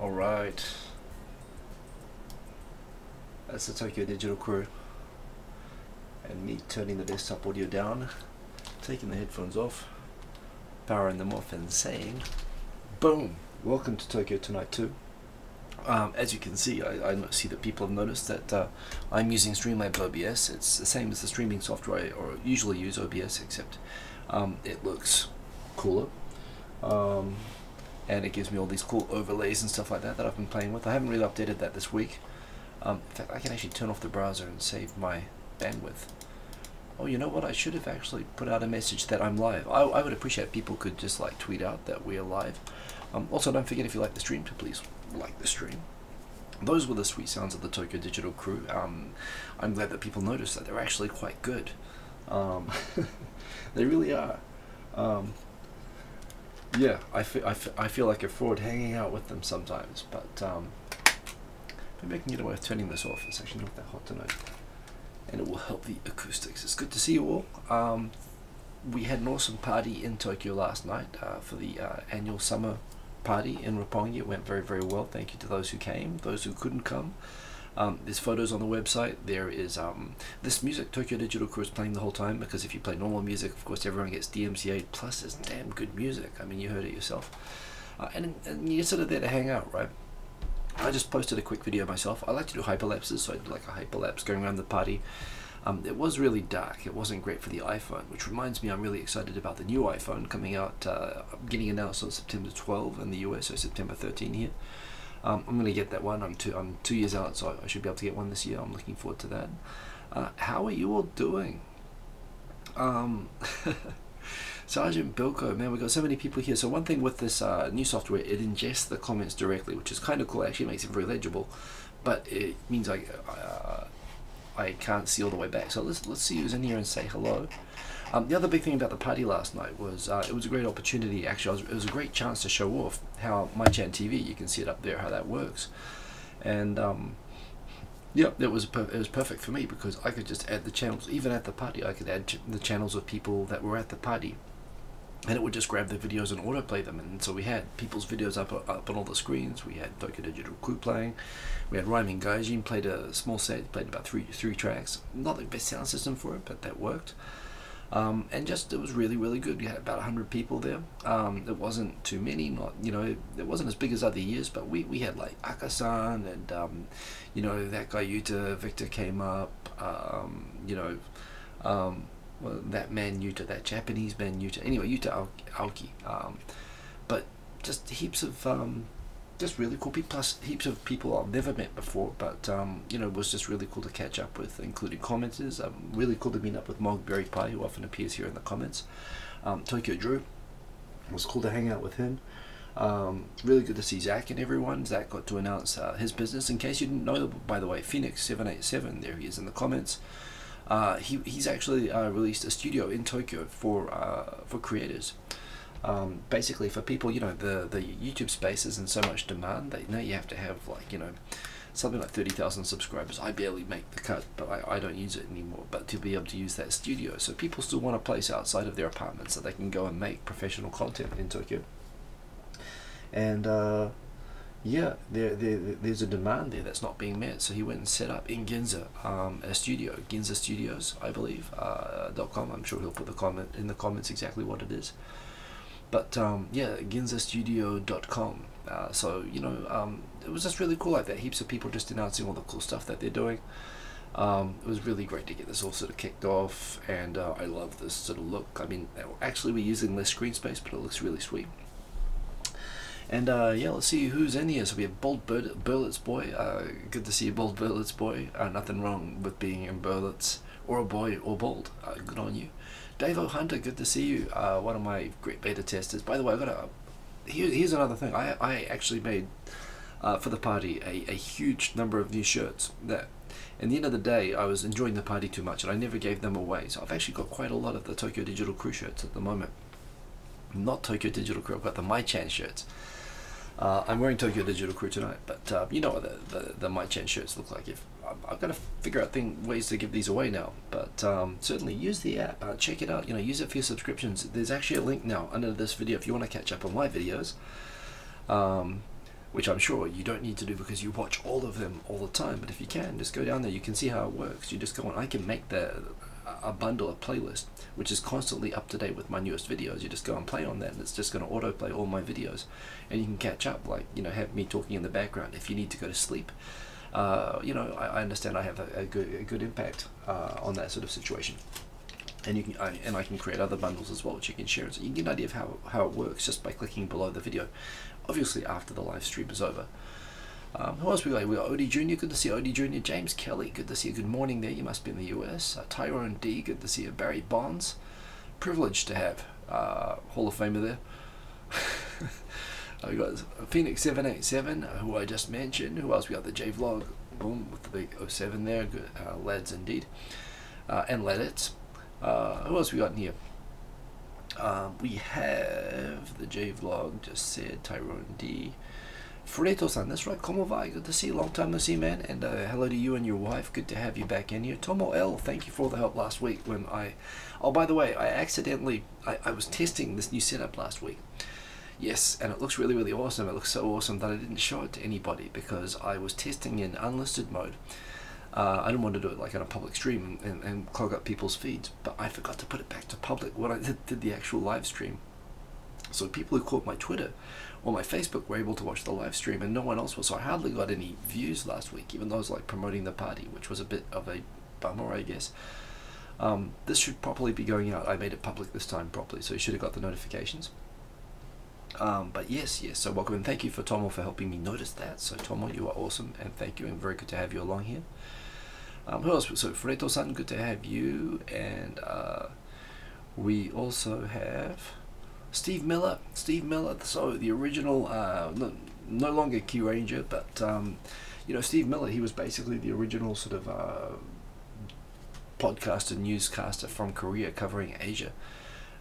Alright, that's the Tokyo Digital crew and me turning the desktop audio down, taking the headphones off, powering them off and saying boom, welcome to Tokyo Tonight 2. As you can see, I see that people have noticed that I'm using Streamlabs OBS. It's the same as the streaming software I usually use, OBS, except it looks cooler. And it gives me all these cool overlays and stuff like that I've been playing with. I haven't really updated that this week. In fact, I can actually turn off the browser and save my bandwidth. Oh, you know what? I should have actually put out a message that I'm live. I would appreciate if people could just like tweet out that we are live. Also, don't forget, if you like the stream, to please like the stream. Those were the sweet sounds of the Tokyo Digital crew. I'm glad that people noticed that they're actually quite good. They really are. Yeah, I feel like a fraud hanging out with them sometimes, but maybe I can get away with turning this off. It's actually not that hot tonight, and it will help the acoustics. It's good to see you all. We had an awesome party in Tokyo last night for the annual summer party in Roppongi. It went very, very well. Thank you to those who came, those who couldn't come. There's photos on the website. There is this music Tokyo Digital crew is playing the whole time, because if you play normal music, of course everyone gets DMCA, plus it's damn good music. I mean, you heard it yourself. And you're sort of there to hang out, right? I just posted a quick video myself. I like to do hyperlapses, so I did like a hyperlapse going around the party. It was really dark. It wasn't great for the iPhone, which reminds me I'm really excited about the new iPhone coming out, getting announced on September 12 in the US, so September 13 here. I'm going to get that one. I'm 2 years out, so I should be able to get one this year. I'm looking forward to that. How are you all doing? Sergeant Bilko, man, we've got so many people here. So one thing with this new software, it ingests the comments directly, which is kind of cool. It actually makes it very legible, but it means I can't see all the way back. So let's see who's in here and say hello. The other big thing about the party last night was it was a great opportunity. Actually, it was a great chance to show off how MyChan TV, you can see it up there, how that works. And yeah, it was perfect for me, because I could just add the channels. Even at the party, I could add the channels of people that were at the party, and it would just grab the videos and autoplay them. And so we had people's videos up on all the screens. We had Tokyo Digital crew playing. We had Rhyming Gaijin, played a small set, played about three tracks. Not the best sound system for it, but that worked. And just, it was really, really good. We had about 100 people there. It wasn't too many, not, you know, it wasn't as big as other years, but we had like Akasan and, you know, that guy Yuta, Victor came up, you know, well, that man Yuta, that Japanese man Yuta, anyway, Yuta Aoki, but just heaps of, just really cool people, plus heaps of people I've never met before, but you know, it was just really cool to catch up with, including commenters. Really cool to meet up with Mogberry Pie, who often appears here in the comments. Tokyo Drew, it was cool to hang out with him. Really good to see Zach and everyone. Zach got to announce his business. In case you didn't know, by the way, Phoenix787, there he is in the comments. He's actually released a studio in Tokyo for creators. Basically for people, you know, the YouTube space is in so much demand that now you have to have, like, you know, something like 30,000 subscribers. I barely make the cut, but I don't use it anymore. But to be able to use that studio, so people still want a place outside of their apartment so they can go and make professional content in Tokyo. And yeah, there's a demand there that's not being met. So he went and set up in Ginza a studio, Ginza Studios, I believe, .com. I'm sure he'll put in the comments exactly what it is. But yeah, ginzastudio.com. So, you know, it was just really cool like that. Heaps of people just announcing all the cool stuff that they're doing. It was really great to get this all sort of kicked off, and I love this sort of look. I mean, actually we're using less screen space, but it looks really sweet. And yeah, let's see who's in here. So we have Bold Berlitz Boy. Good to see you, Bold Berlitz Boy. Nothing wrong with being in Berlitz, or a boy, or bold. Good on you. Dave O'Hunter, good to see you. One of my great beta testers. By the way, here's another thing. I actually made for the party a huge number of new shirts that, at the end of the day, I was enjoying the party too much and I never gave them away. So I've actually got quite a lot of the Tokyo Digital crew shirts at the moment. Not Tokyo Digital crew, I've got the MyChan shirts. I'm wearing Tokyo Digital crew tonight, but you know what the MyChan shirts look like. I've got to figure out ways to give these away now, but certainly use the app, check it out, you know, use it for your subscriptions. There's actually a link now under this video if you want to catch up on my videos. which I'm sure you don't need to do because you watch all of them all the time. But if you can, just go down there. You can see how it works. You just go on. I can make a bundle, a playlist, which is constantly up to date with my newest videos. You just go and play on that, and it's just going to autoplay all my videos, and you can catch up. Like, you know, have me talking in the background if you need to go to sleep. You know, I understand I have a good impact on that sort of situation. And you can, I can create other bundles as well, which you can share. So you can get an idea of how it works just by clicking below the video. Obviously, after the live stream is over. Who else we got? We got Odie Jr. Good to see Odie Jr. James Kelly. Good to see you. Good morning there. You must be in the US. Tyrone D. Good to see you. Barry Bonds. Privileged to have Hall of Famer there. We got Phoenix 787, who I just mentioned. Who else we got? The J Vlog. Boom, with the big 07 there. Good lads indeed. And ladettes. Who else we got in here? We have the J Vlog, just said, Tyrone D. Fredo-san, that's right, como va? Good to see you, long time no see, man. And hello to you and your wife, good to have you back in here. Tomo L, thank you for all the help last week when oh, by the way, I accidentally, I was testing this new setup last week. Yes, and it looks really, really awesome. It looks so awesome that I didn't show it to anybody because I was testing in unlisted mode. I didn't want to do it like on a public stream and clog up people's feeds, but I forgot to put it back to public when I did the actual live stream. So people who caught my Twitter or my Facebook were able to watch the live stream, and no one else was. So I hardly got any views last week, even though I was like promoting the party, which was a bit of a bummer, I guess. This should properly be going out. I made it public this time properly, so you should have got the notifications. But yes, so welcome, and thank you for Tomo for helping me notice that. So Tomo, you are awesome, and thank you, and very good to have you along here. Who else? So Fredo-san, good to have you, and we also have Steve Miller. Steve Miller, so the original, no longer Key Ranger, but you know, Steve Miller, he was basically the original sort of podcaster, newscaster from Korea covering Asia.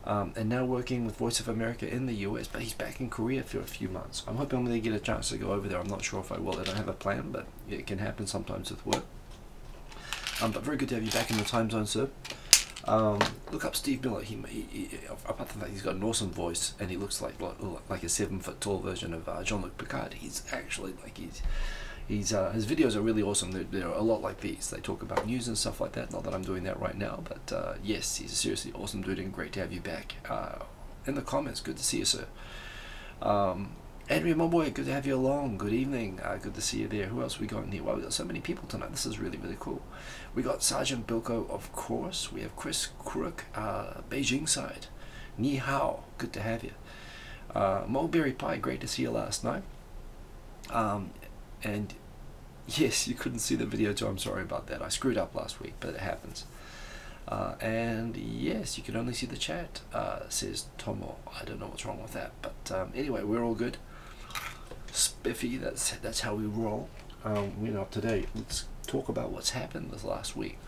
And now working with Voice of America in the US, but he's back in Korea for a few months. I'm hoping I'm going to get a chance to go over there. I'm not sure if I will. I don't have a plan, but it can happen sometimes with work. But very good to have you back in the time zone, sir. Look up Steve Miller. Apart from that, he's got an awesome voice, and he looks like a 7-foot tall version of Jean-Luc Picard. He's actually like his videos are really awesome. They're a lot like these. They talk about news and stuff like that. Not that I'm doing that right now, but yes, he's a seriously awesome dude, and great to have you back. In the comments, good to see you, sir. Andrea, my boy, good to have you along. Good evening. Good to see you there. Who else we got in here? Wow, we got so many people tonight. This is really, really cool. We got Sergeant Bilko, of course. We have Chris Crook, Beijing side. Ni hao, good to have you. Mulberry Pie, great to see you last night. And yes, you couldn't see the video too. I'm sorry about that. I screwed up last week, but it happens. And yes, you can only see the chat, says Tomo. I don't know what's wrong with that, but anyway, we're all good. Spiffy, that's how we roll. You know, today let's talk about what's happened this last week.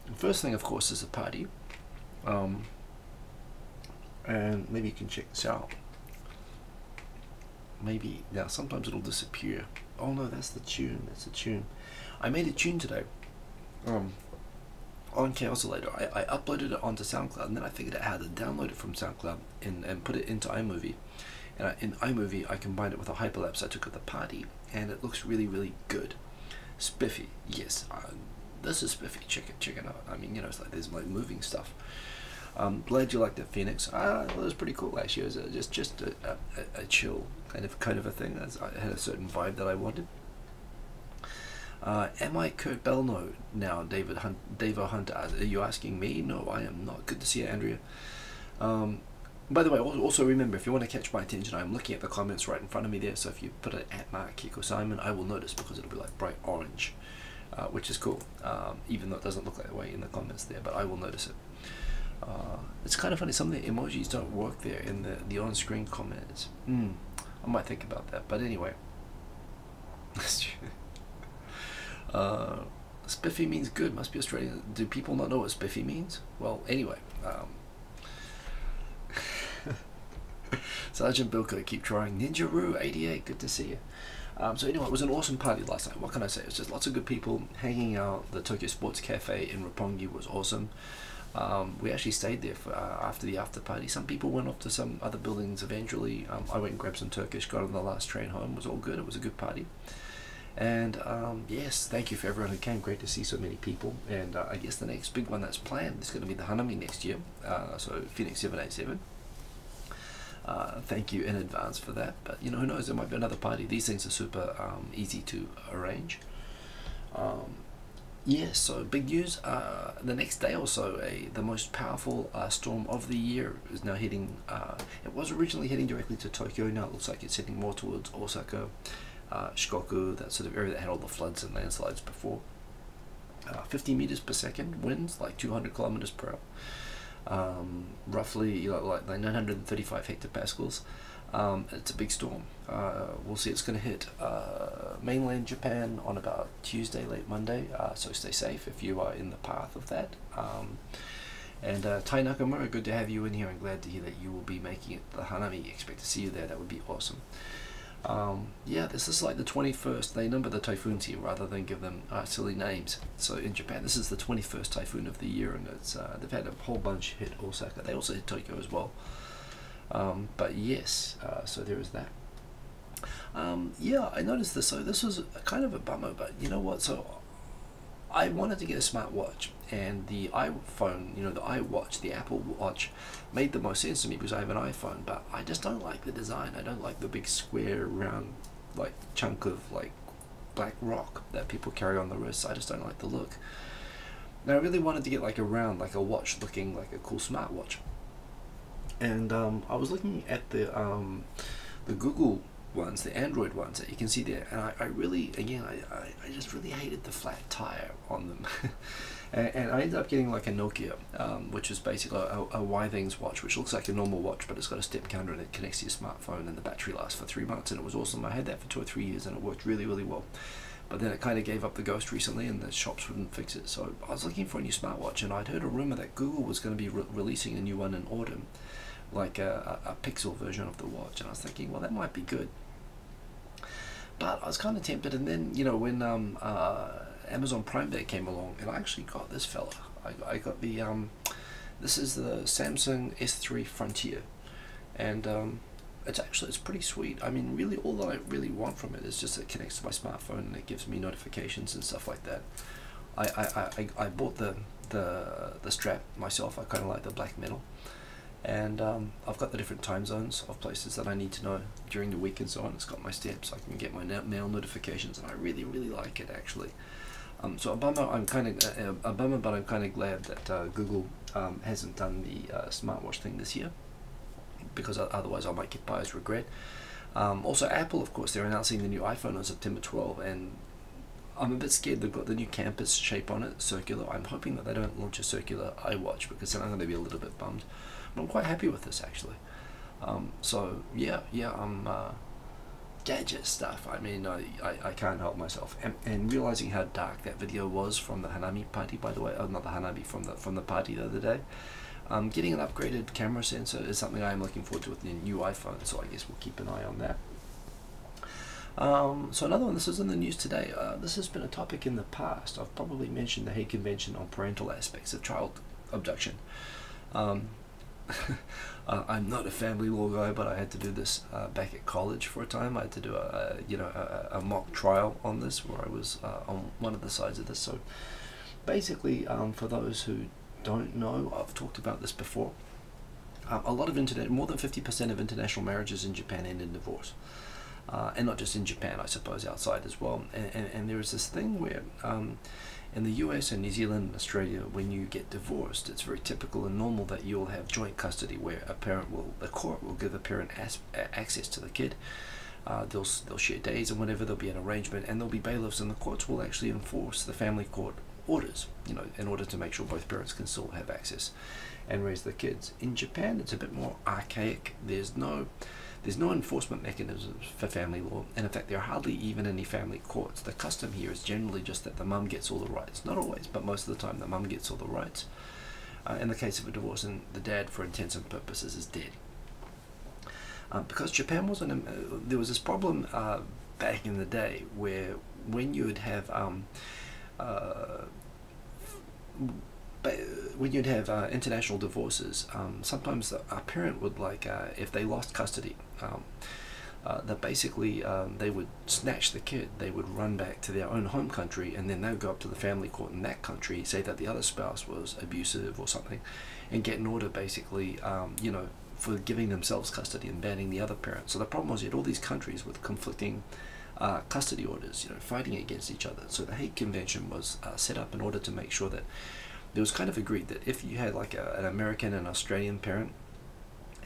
The first thing, of course, is the party. And maybe you can check this out. Maybe now sometimes it'll disappear. Oh no, that's the tune. That's the tune. I made a tune today. On Calculator. I uploaded it onto SoundCloud, and then I figured out how to download it from SoundCloud and put it into iMovie. And in iMovie, I combined it with a hyperlapse I took at the party, and it looks really, really good. Spiffy, yes, this is spiffy. Check it out. I mean, you know, it's like there's like moving stuff. Glad you liked that, Phoenix. It was pretty cool actually. It was just a chill kind of a thing. I had a certain vibe that I wanted. Am I Kurt Belno now, Davo Hunter? Are you asking me? No, I am not. Good to see you, Andrea. By the way, also remember, if you want to catch my attention, I'm looking at the comments right in front of me there, so if you put it at Mark Kiko Simon, I will notice, because it'll be like bright orange, which is cool, even though it doesn't look that way in the comments there, but I will notice it. It's kind of funny, some of the emojis don't work there in the on-screen comments. I might think about that, but anyway. Spiffy means good, must be Australian. Do people not know what spiffy means? Well, anyway. Sergeant Bilko, keep trying. Ninjaroo88, good to see you. So anyway, it was an awesome party last night. What can I say? It was just lots of good people hanging out. The Tokyo Sports Cafe in Roppongi was awesome. We actually stayed there for, after the after party. Some people went off to some other buildings eventually. I went and grabbed some Turkish, got on the last train home. It was all good. It was a good party. And yes, thank you for everyone who came. Great to see so many people. And I guess the next big one that's planned is going to be the Hanami next year. So Phoenix 787. Thank you in advance for that. But you know, who knows? There might be another party. These things are super easy to arrange. Yes, so big news. The next day or so, the most powerful storm of the year is now heading. It was originally heading directly to Tokyo. Now it looks like it's heading more towards Osaka, Shikoku, that sort of area that had all the floods and landslides before. 50 meters per second winds, like 200 kilometers per hour. Roughly, you know, like 935 hectopascals. It's a big storm. We'll see. It's going to hit mainland Japan on about Tuesday, late Monday. So stay safe if you are in the path of that. And Tai Nakamura, good to have you in here. I'm glad to hear that you will be making it the Hanami. Expect to see you there. That would be awesome. Yeah, this is like the 21st. They number the typhoons here rather than give them silly names. So in Japan, this is the 21st typhoon of the year, and it's they've had a whole bunch hit Osaka. They also hit Tokyo as well. But yes, so there is that. Yeah, I noticed this. So this was kind of a bummer, but you know what? So I wanted to get a smartwatch, and the iPhone, you know, the iWatch, the Apple Watch, made the most sense to me because I have an iPhone. But I just don't like the design. I don't like the big square, round, like chunk of like black rock that people carry on the wrists. I just don't like the look. Now I really wanted to get like a round, like a watch looking like a cool smartwatch. And I was looking at the Google ones, the Android ones that you can see there, and I really, again, I just really hated the flat tire on them. and I ended up getting like a Nokia, which is basically a Withings watch, which looks like a normal watch, but it's got a step counter and it connects to your smartphone, and the battery lasts for 3 months, and it was awesome. I had that for 2 or 3 years and it worked really, really well. But then it kind of gave up the ghost recently, and the shops wouldn't fix it. So I was looking for a new smartwatch, and I'd heard a rumor that Google was going to be releasing a new one in autumn, like a Pixel version of the watch, and I was thinking, well, that might be good. But I was kind of tempted, and then, you know, when Amazon Prime Day came along, and I actually got this fella. I got the, this is the Samsung S3 Frontier, and it's pretty sweet. I mean, really, all that I really want from it is just it connects to my smartphone and it gives me notifications and stuff like that. I bought the strap myself. I kind of like the black metal. And I've got the different time zones of places that I need to know during the week and so on. It's got my steps. I can get my mail notifications, and I really, really like it actually. So a bummer, but I'm kind of glad that Google hasn't done the smartwatch thing this year, because otherwise I might get buyer's regret. Also, Apple, of course, they're announcing the new iPhone on September 12, and I'm a bit scared. They've got the new campus shape on it, circular. I'm hoping that they don't launch a circular iWatch, because then I'm going to be a little bit bummed. But I'm quite happy with this actually. So yeah, gadget stuff. I mean, I can't help myself. And realizing how dark that video was from the Hanami party, by the way, not the Hanami, from the party the other day. Getting an upgraded camera sensor is something I am looking forward to with the new iPhone. So I guess we'll keep an eye on that. So another one, this is in the news today. This has been a topic in the past. I've probably mentioned the Hague Convention on parental aspects of child abduction. I'm not a family law guy, but I had to do this back at college for a time. I had to do a mock trial on this, where I was on one of the sides of this. So basically, for those who don't know, I've talked about this before. A lot of more than 50% of international marriages in Japan end in divorce. And not just in Japan, I suppose, outside as well. And there is this thing where in the US and New Zealand and Australia, when you get divorced, it's very typical and normal that you'll have joint custody, where the court will give the parent access to the kid. They'll share days and whatever. There'll be an arrangement, and there'll be bailiffs, and the courts will actually enforce the family court orders, you know, in order to make sure both parents can still have access and raise the kids. In Japan, it's a bit more archaic. There's no enforcement mechanisms for family law, and in fact there are hardly even any family courts. The custom here is generally just that the mum gets all the rights. Not always, but most of the time the mum gets all the rights. In the case of a divorce, and the dad, for intents and purposes, is dead. Because Japan wasn't, there was this problem back in the day where when you would have but when you'd have international divorces, sometimes a parent would if they lost custody, that basically they would snatch the kid, they would run back to their own home country, and then they would go up to the family court in that country, say that the other spouse was abusive or something, and get an order basically, for giving themselves custody and banning the other parent. So the problem was you had all these countries with conflicting custody orders, fighting against each other. So the Hague Convention was set up in order to make sure that it was kind of agreed that if you had an American and Australian parent,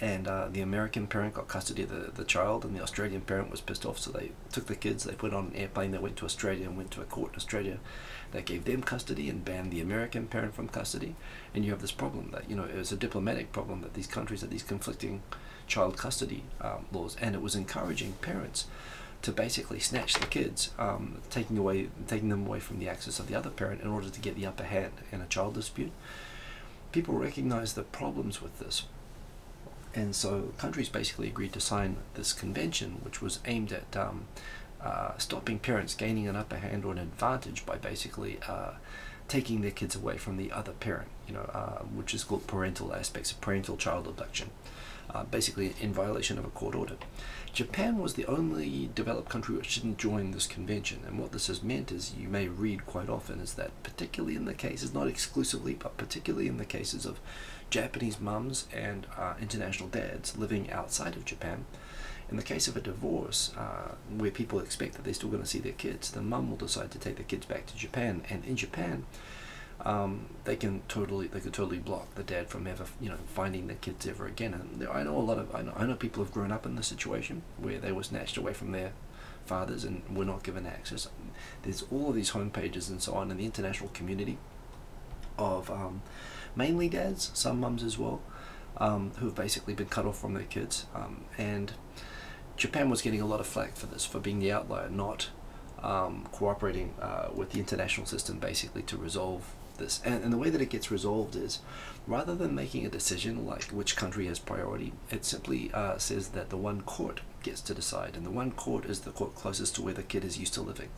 and the American parent got custody of the child, and the Australian parent was pissed off, so they took the kids, they put on an airplane, they went to Australia and went to a court in Australia that gave them custody and banned the American parent from custody. And you have this problem that, it was a diplomatic problem that these countries had these conflicting child custody laws, and it was encouraging parents to basically snatch the kids, taking them away from the access of the other parent in order to get the upper hand in a child dispute. People recognize the problems with this. And so countries basically agreed to sign this convention, which was aimed at stopping parents gaining an upper hand or an advantage by basically taking their kids away from the other parent, which is called parental aspects of parental child abduction, basically in violation of a court order. Japan was the only developed country which didn't join this convention, and what this has meant is, you may read quite often, is that particularly in the cases, not exclusively, but particularly in the cases of Japanese mums and international dads living outside of Japan, in the case of a divorce, where people expect that they're still going to see their kids, the mum will decide to take the kids back to Japan, and in Japan, they could totally block the dad from ever, finding the kids ever again. And I know people have grown up in this situation where they were snatched away from their fathers and were not given access. There's all of these home pages and so on in the international community of mainly dads, some mums as well, who have basically been cut off from their kids. And Japan was getting a lot of flack for this, for being the outlier, not cooperating with the international system basically to resolve this. And the way that it gets resolved is, rather than making a decision like which country has priority, it simply says that the one court gets to decide, and the one court is the court closest to where the kid is used to living.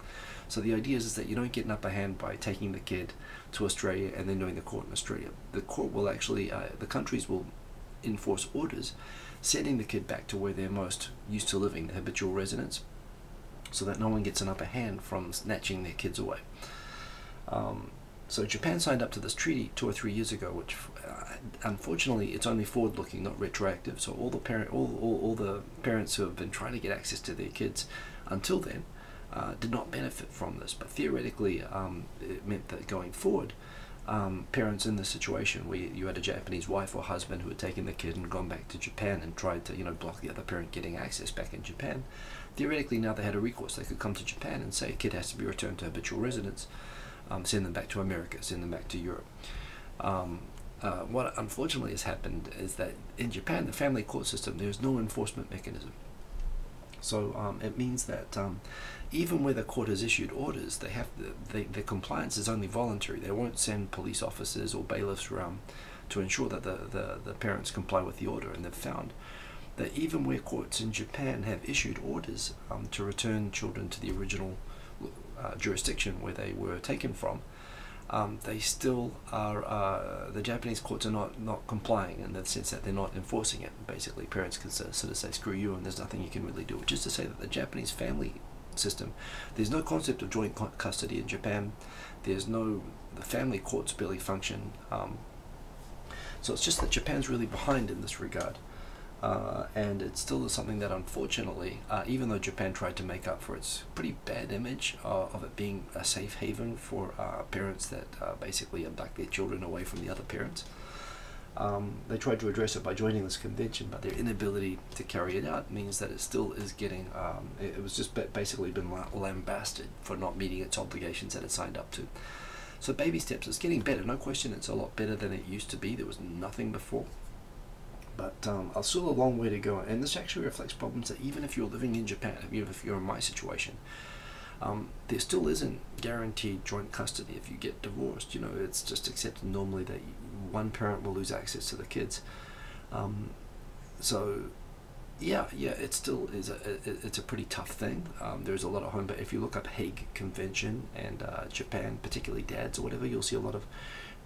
So the idea is that you don't get an upper hand by taking the kid to Australia and then doing the court in Australia. The court will actually, the countries will enforce orders sending the kid back to where they're most used to living, the habitual residence, so that no one gets an upper hand from snatching their kids away. So Japan signed up to this treaty 2 or 3 years ago, which unfortunately it's only forward-looking, not retroactive. So all the parents who have been trying to get access to their kids until then did not benefit from this. But theoretically, it meant that going forward, parents in this situation where you had a Japanese wife or husband who had taken the kid and gone back to Japan and tried to block the other parent getting access back in Japan, theoretically now they had a recourse. They could come to Japan and say a kid has to be returned to habitual residence, send them back to America, send them back to Europe. What unfortunately has happened is that in Japan, the family court system, there's no enforcement mechanism. So it means that even where the court has issued orders, their compliance is only voluntary. They won't send police officers or bailiffs around to ensure that the parents comply with the order. And they've found that even where courts in Japan have issued orders to return children to the original jurisdiction where they were taken from, they still are, the Japanese courts are not complying, in the sense that they're not enforcing it. Basically, parents can sort of say, screw you, and there's nothing you can really do. Which is to say that the Japanese family system, there's no concept of joint custody in Japan. The family courts barely function. So it's just that Japan's really behind in this regard. And it still is something that, unfortunately, even though Japan tried to make up for its pretty bad image of it being a safe haven for parents that basically abduct their children away from the other parents, they tried to address it by joining this convention, but their inability to carry it out means that it still is getting, it was just basically been lambasted for not meeting its obligations that it signed up to. So baby steps, it's getting better, no question. It's a lot better than it used to be. There was nothing before. But still a long way to go, and this actually reflects problems that even if you're living in Japan, even if you're in my situation, there still isn't guaranteed joint custody if you get divorced. It's just accepted normally that one parent will lose access to the kids. So yeah, it still is it's a pretty tough thing. There's a lot of home, but if you look up Hague Convention and Japan, particularly dads or whatever, you'll see a lot of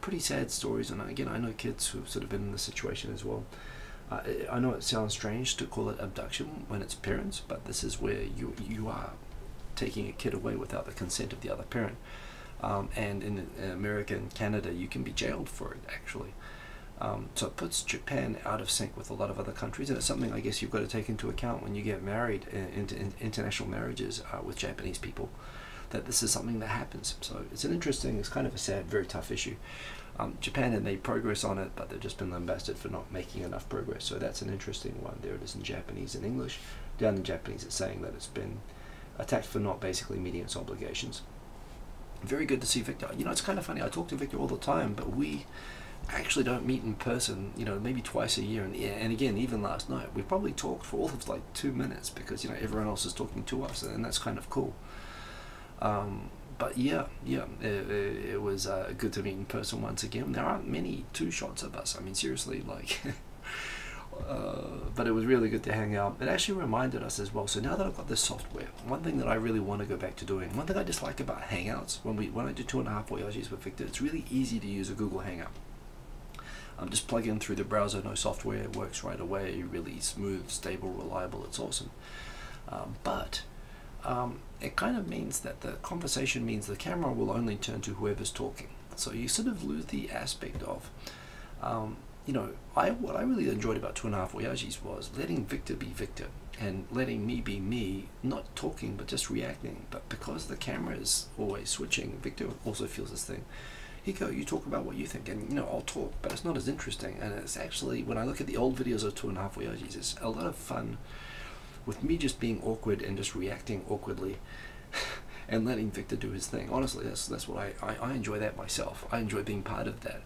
pretty sad stories, and again, I know kids who've sort of been in this situation as well. I know it sounds strange to call it abduction when it's parents, but this is where you are taking a kid away without the consent of the other parent. And in America and Canada, you can be jailed for it, actually. So it puts Japan out of sync with a lot of other countries, and it's something I guess you've got to take into account when you get married into international marriages with Japanese people, that this is something that happens. So it's kind of a sad, very tough issue. Japan had made progress on it, but they've just been lambasted for not making enough progress. So that's an interesting one. There it is in Japanese and English. Down in Japanese, it's saying that it's been attacked for not basically meeting its obligations. Very good to see Victor. You know, it's kind of funny. I talk to Victor all the time, but we actually don't meet in person, you know, maybe twice a year. And again, even last night, we probably talked for all of like 2 minutes because, you know, everyone else is talking to us, and that's kind of cool. But yeah, it was good to meet in person once again. There aren't many two shots of us. I mean, seriously, like, but it was really good to hang out. It actually reminded us as well. So now that I've got this software, one thing that I really want to go back to doing, one thing I dislike about Hangouts, when I do 2.5 Voyages with Victor, it's really easy to use a Google Hangout. Just plug in through the browser, no software, it works right away, really smooth, stable, reliable, it's awesome. But it kind of means that the conversation means the camera will only turn to whoever's talking. So you sort of lose the aspect of, you know, what I really enjoyed about 2.5 Voyages was letting Victor be Victor and letting me be me, not talking but just reacting. But because the camera is always switching, Victor also feels this thing. Hiko, you talk about what you think, and you know, I'll talk, but it's not as interesting. And it's actually, when I look at the old videos of 2.5 Voyages, it's a lot of fun with me just being awkward and just reacting awkwardly and letting Victor do his thing. Honestly, that's what I enjoy that myself. I enjoy being part of that.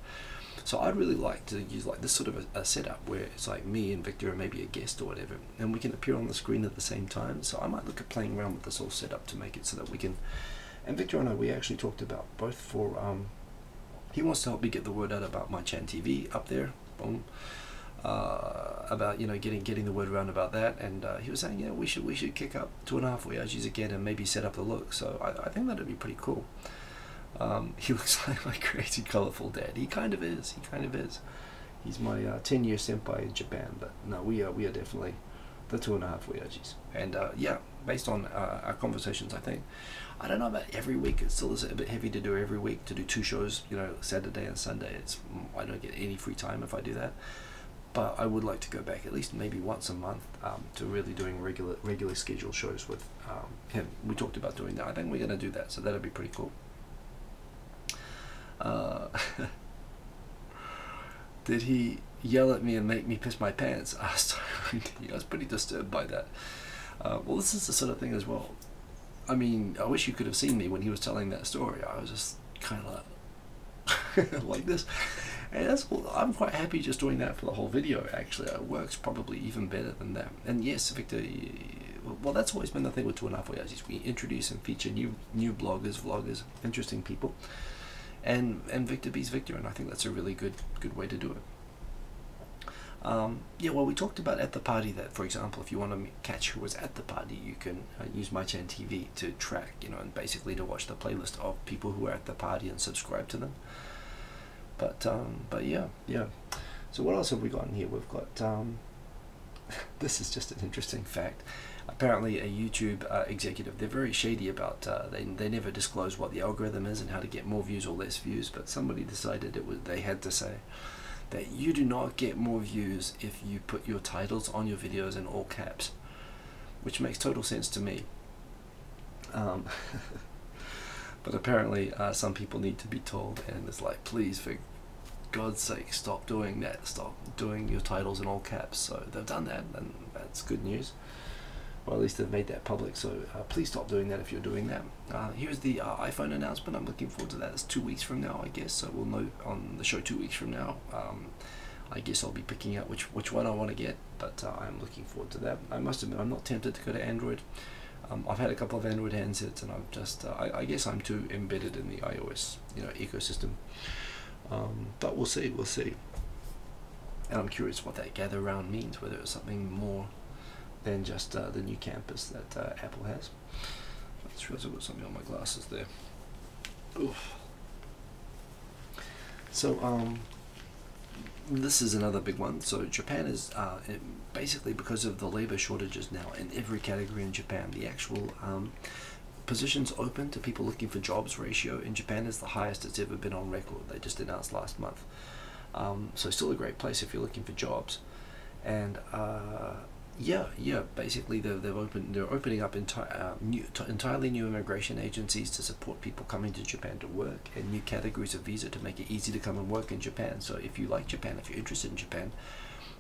So I'd really like to use like this sort of a setup where it's like me and Victor and maybe a guest or whatever, and we can appear on the screen at the same time. So I might look at playing around with this whole setup to make it so that we can, and Victor and I, we actually talked about both for, he wants to help me get the word out about my Chan TV up there, boom, about, you know, getting the word around about that, and he was saying, yeah, we should kick up 2.5 Voyages again and maybe set up the look. So I think that'd be pretty cool. He looks like my crazy colorful dad. He kind of is. He's my 10-year senpai in Japan. But no, we are definitely the 2.5 Voyages. And yeah, based on our conversations, I think, I don't know about every week. It still is a bit heavy to do every week, to do 2 shows, you know, Saturday and Sunday. I don't get any free time if I do that. But I would like to go back at least maybe once a month to really doing regular scheduled shows with him. We talked about doing that. I think we're going to do that, so that'll be pretty cool. Did he yell at me and make me piss my pants? I was pretty disturbed by that. Well, this is the sort of thing as well. I mean, I wish you could have seen me when he was telling that story. I was just kind of like this. And that's cool. I'm quite happy just doing that for the whole video, actually. It works probably even better than that. And yes, Victor, well, that's always been the thing with 2.5 Voyages. We introduce and feature new bloggers, vloggers, interesting people. And Victor be's Victor, and I think that's a really good way to do it. Yeah, well, we talked about at the party that, for example, if you want to catch who was at the party, you can use my Chan TV to track, you know, and basically to watch the playlist of people who were at the party and subscribe to them. But yeah. So what else have we got in here? We've got this is just an interesting fact. Apparently a YouTube executive, they're very shady about, they never disclose what the algorithm is and how to get more views or less views, but somebody decided they had to say that you do not get more views if you put your titles on your videos in all caps, which makes total sense to me. But apparently some people need to be told, and it's like, please, for God's sake, stop doing that, stop doing your titles in all caps. So they've done that, and that's good news. Well, at least they've made that public, so please stop doing that if you're doing that. Here's the iPhone announcement. I'm looking forward to that. It's 2 weeks from now, I guess, so we'll know on the show 2 weeks from now. I guess I'll be picking out which one I want to get, but I'm looking forward to that. I must admit, I'm not tempted to go to Android. I've had a couple of Android handsets, and I've just, I guess I'm too embedded in the iOS, you know, ecosystem. But we'll see. And I'm curious what that gather round means, whether it's something more than just the new campus that Apple has. I just realized I've got something on my glasses there. Oof. So this is another big one. So Japan is basically, because of the labor shortages now in every category in Japan, the actual positions open to people looking for jobs ratio in Japan is the highest it's ever been on record. They just announced last month. So still a great place if you're looking for jobs. And basically they're opening up entirely new immigration agencies to support people coming to Japan to work, and new categories of visa to make it easy to come and work in Japan. So if you like Japan, if you're interested in Japan,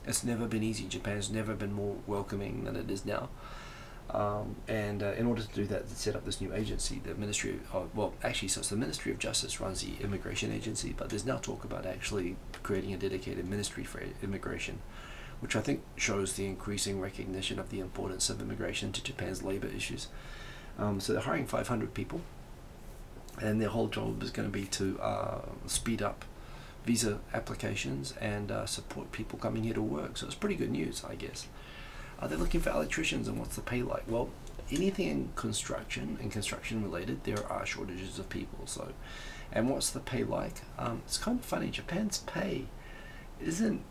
it's never been easy. Japan has never been more welcoming than it is now. In order to do that, they set up this new agency. The Ministry of, so it's the Ministry of Justice runs the immigration agency, but there's now talk about actually creating a dedicated ministry for immigration, which I think shows the increasing recognition of the importance of immigration to Japan's labor issues. So they're hiring 500 people, and their whole job is going to be to speed up visa applications and support people coming here to work. So it's pretty good news, I guess. They're looking for electricians, and what's the pay like? Well, anything in construction and construction related, there are shortages of people. So, and what's the pay like? It's kind of funny. Japan's pay isn't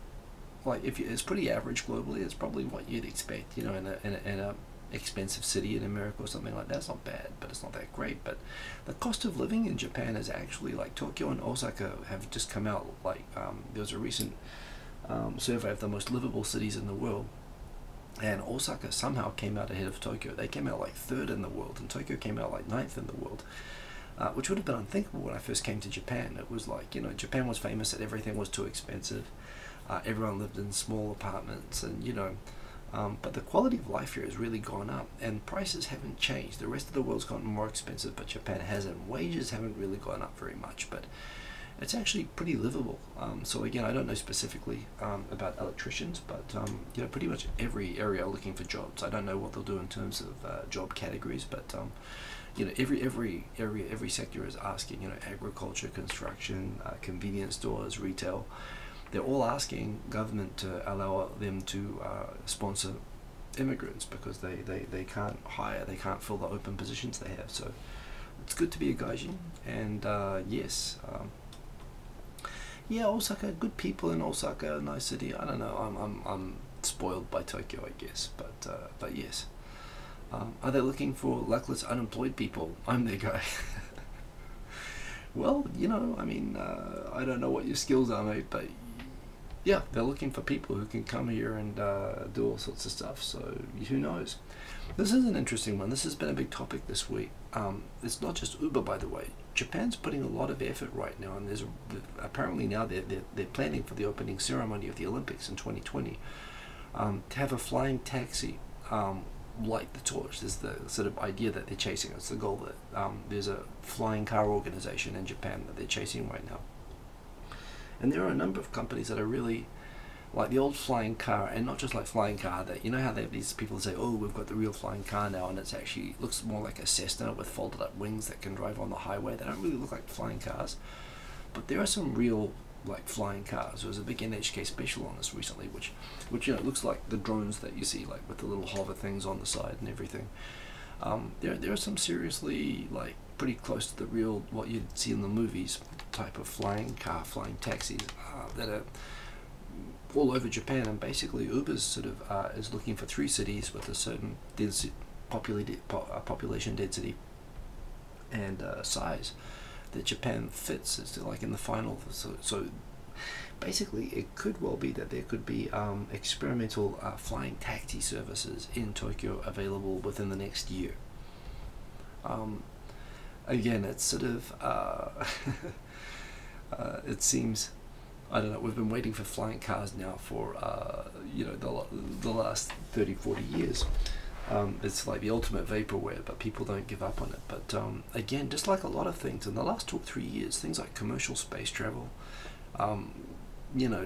like, it's pretty average globally. It's probably what you'd expect, in a expensive city in America or something like that. It's not bad, but it's not that great. But the cost of living in Japan is actually, like, Tokyo and Osaka have just come out. Like there was a recent survey of the most livable cities in the world, and Osaka somehow came out ahead of Tokyo. They came out like 3rd in the world, and Tokyo came out like 9th in the world, which would have been unthinkable when I first came to Japan. It was like, Japan was famous that everything was too expensive. Everyone lived in small apartments, and but the quality of life here has really gone up, and prices haven't changed. The rest of the world's gotten more expensive, but Japan hasn't. Wages haven't really gone up very much, but it's actually pretty livable. So again, I don't know specifically about electricians, but pretty much every area are looking for jobs. I don't know what they'll do in terms of job categories, but every sector is asking. Agriculture, construction, convenience stores, retail. They're all asking government to allow them to sponsor immigrants, because they can't hire, they can't fill the open positions they have. So it's good to be a gaijin, and yes. Osaka, good people in Osaka, nice city. I don't know. I'm spoiled by Tokyo, I guess. But yes. Are they looking for luckless, unemployed people? I'm their guy. Well, I don't know what your skills are, mate, but yeah, they're looking for people who can come here and do all sorts of stuff. So who knows? This is an interesting one. This has been a big topic this week. It's not just Uber, by the way. Japan's putting a lot of effort right now, and there's apparently now they're planning for the opening ceremony of the Olympics in 2020 to have a flying taxi light the torch. There's the sort of idea that they're chasing. It's the goal that there's a flying car organization in Japan that they're chasing right now. And there are a number of companies that are really like the old flying car, and not just like flying car, that how they have these people say, oh, we've got the real flying car now, and it's actually looks more like a Cessna with folded up wings that can drive on the highway. They don't really look like flying cars, but there are some real like flying cars. There was a big NHK special on this recently, which looks like the drones that you see, like with the little hover things on the side and everything. There are some seriously like pretty close to the real, what you'd see in the movies, type of flying car, flying taxis that are all over Japan. And basically Uber's sort of is looking for 3 cities with a certain population density and size that Japan fits. It's like in the final. So basically it could well be that there could be experimental flying taxi services in Tokyo available within the next year. Again, it's sort of it seems, I don't know, we've been waiting for flying cars now for the last 30-40 years. It's like the ultimate vaporware, but people don't give up on it. But again, just like a lot of things in the last 2 or 3 years, things like commercial space travel,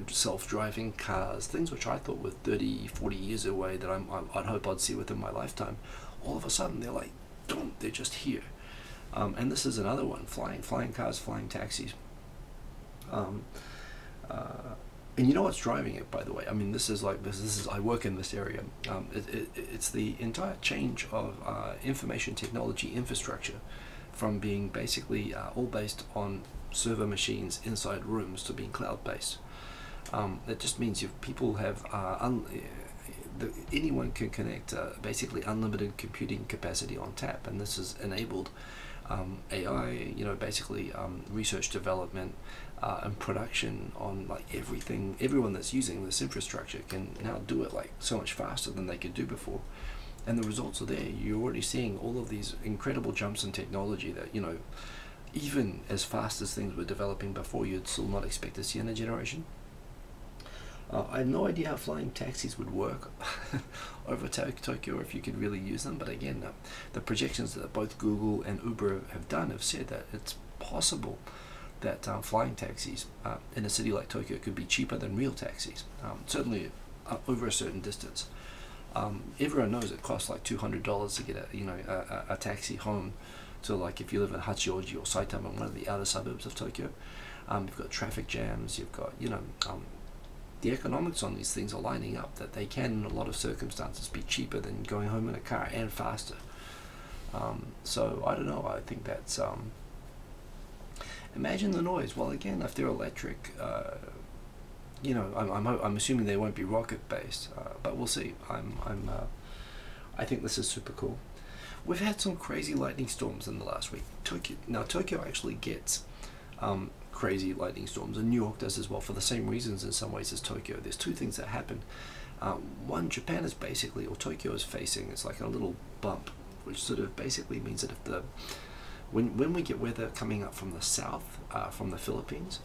self-driving cars, things which I thought were 30-40 years away that I'd hope I'd see within my lifetime, all of a sudden they're like, boom, they're just here. And this is another one, flying cars, flying taxis. And you know what's driving it, by the way? I mean, this is I work in this area. It's the entire change of information technology infrastructure, from being basically all based on server machines inside rooms to being cloud-based. That just means if people have anyone can connect basically unlimited computing capacity on tap, and this has enabled AI, basically research development and production on like everything. Everyone that's using this infrastructure can now do it like so much faster than they could do before, and the results are there. You're already seeing all of these incredible jumps in technology that even as fast as things were developing before, you'd still not expect to see in a generation. I have no idea how flying taxis would work over Tokyo, if you could really use them. But again, the projections that both Google and Uber have done have said that it's possible that flying taxis in a city like Tokyo could be cheaper than real taxis, certainly over a certain distance. Everyone knows it costs like $200 to get a taxi home to, like, if you live in Hachioji or Saitama, one of the outer suburbs of Tokyo. You've got traffic jams, you've got the economics on these things are lining up that they can, in a lot of circumstances, be cheaper than going home in a car and faster. So I don't know. I think that's imagine the noise. Well, again, if they're electric, I'm assuming they won't be rocket based, but we'll see. I think this is super cool. We've had some crazy lightning storms in the last week. Tokyo actually gets crazy lightning storms, and New York does as well, for the same reasons in some ways as Tokyo. There's two things that happen. One, Japan is basically, or Tokyo is facing, it's like a little bump, which sort of basically means that if when we get weather coming up from the south, from the Philippines,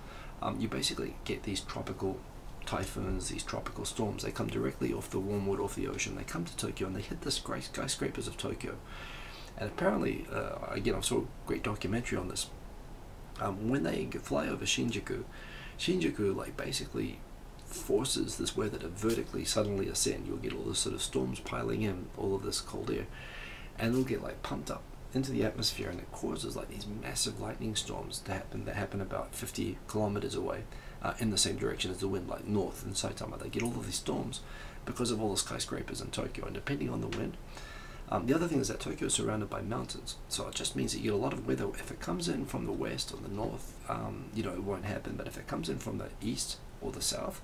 you basically get these tropical typhoons, these tropical storms. They come directly off the warm water, off the ocean. They come to Tokyo and they hit the skyscrapers of Tokyo. And apparently, again, I saw a great documentary on this. When they fly over Shinjuku like basically forces this weather to vertically suddenly ascend. You'll get all this sort of storms piling in, all of this cold air, and they'll get like pumped up into the atmosphere, and it causes like these massive lightning storms to happen that happen about 50 kilometers away in the same direction as the wind, like north in Saitama. They get all of these storms because of all the skyscrapers in Tokyo, and depending on the wind. The other thing is that Tokyo is surrounded by mountains, so it just means that you get a lot of weather. If it comes in from the west or the north, it won't happen. But if it comes in from the east or the south,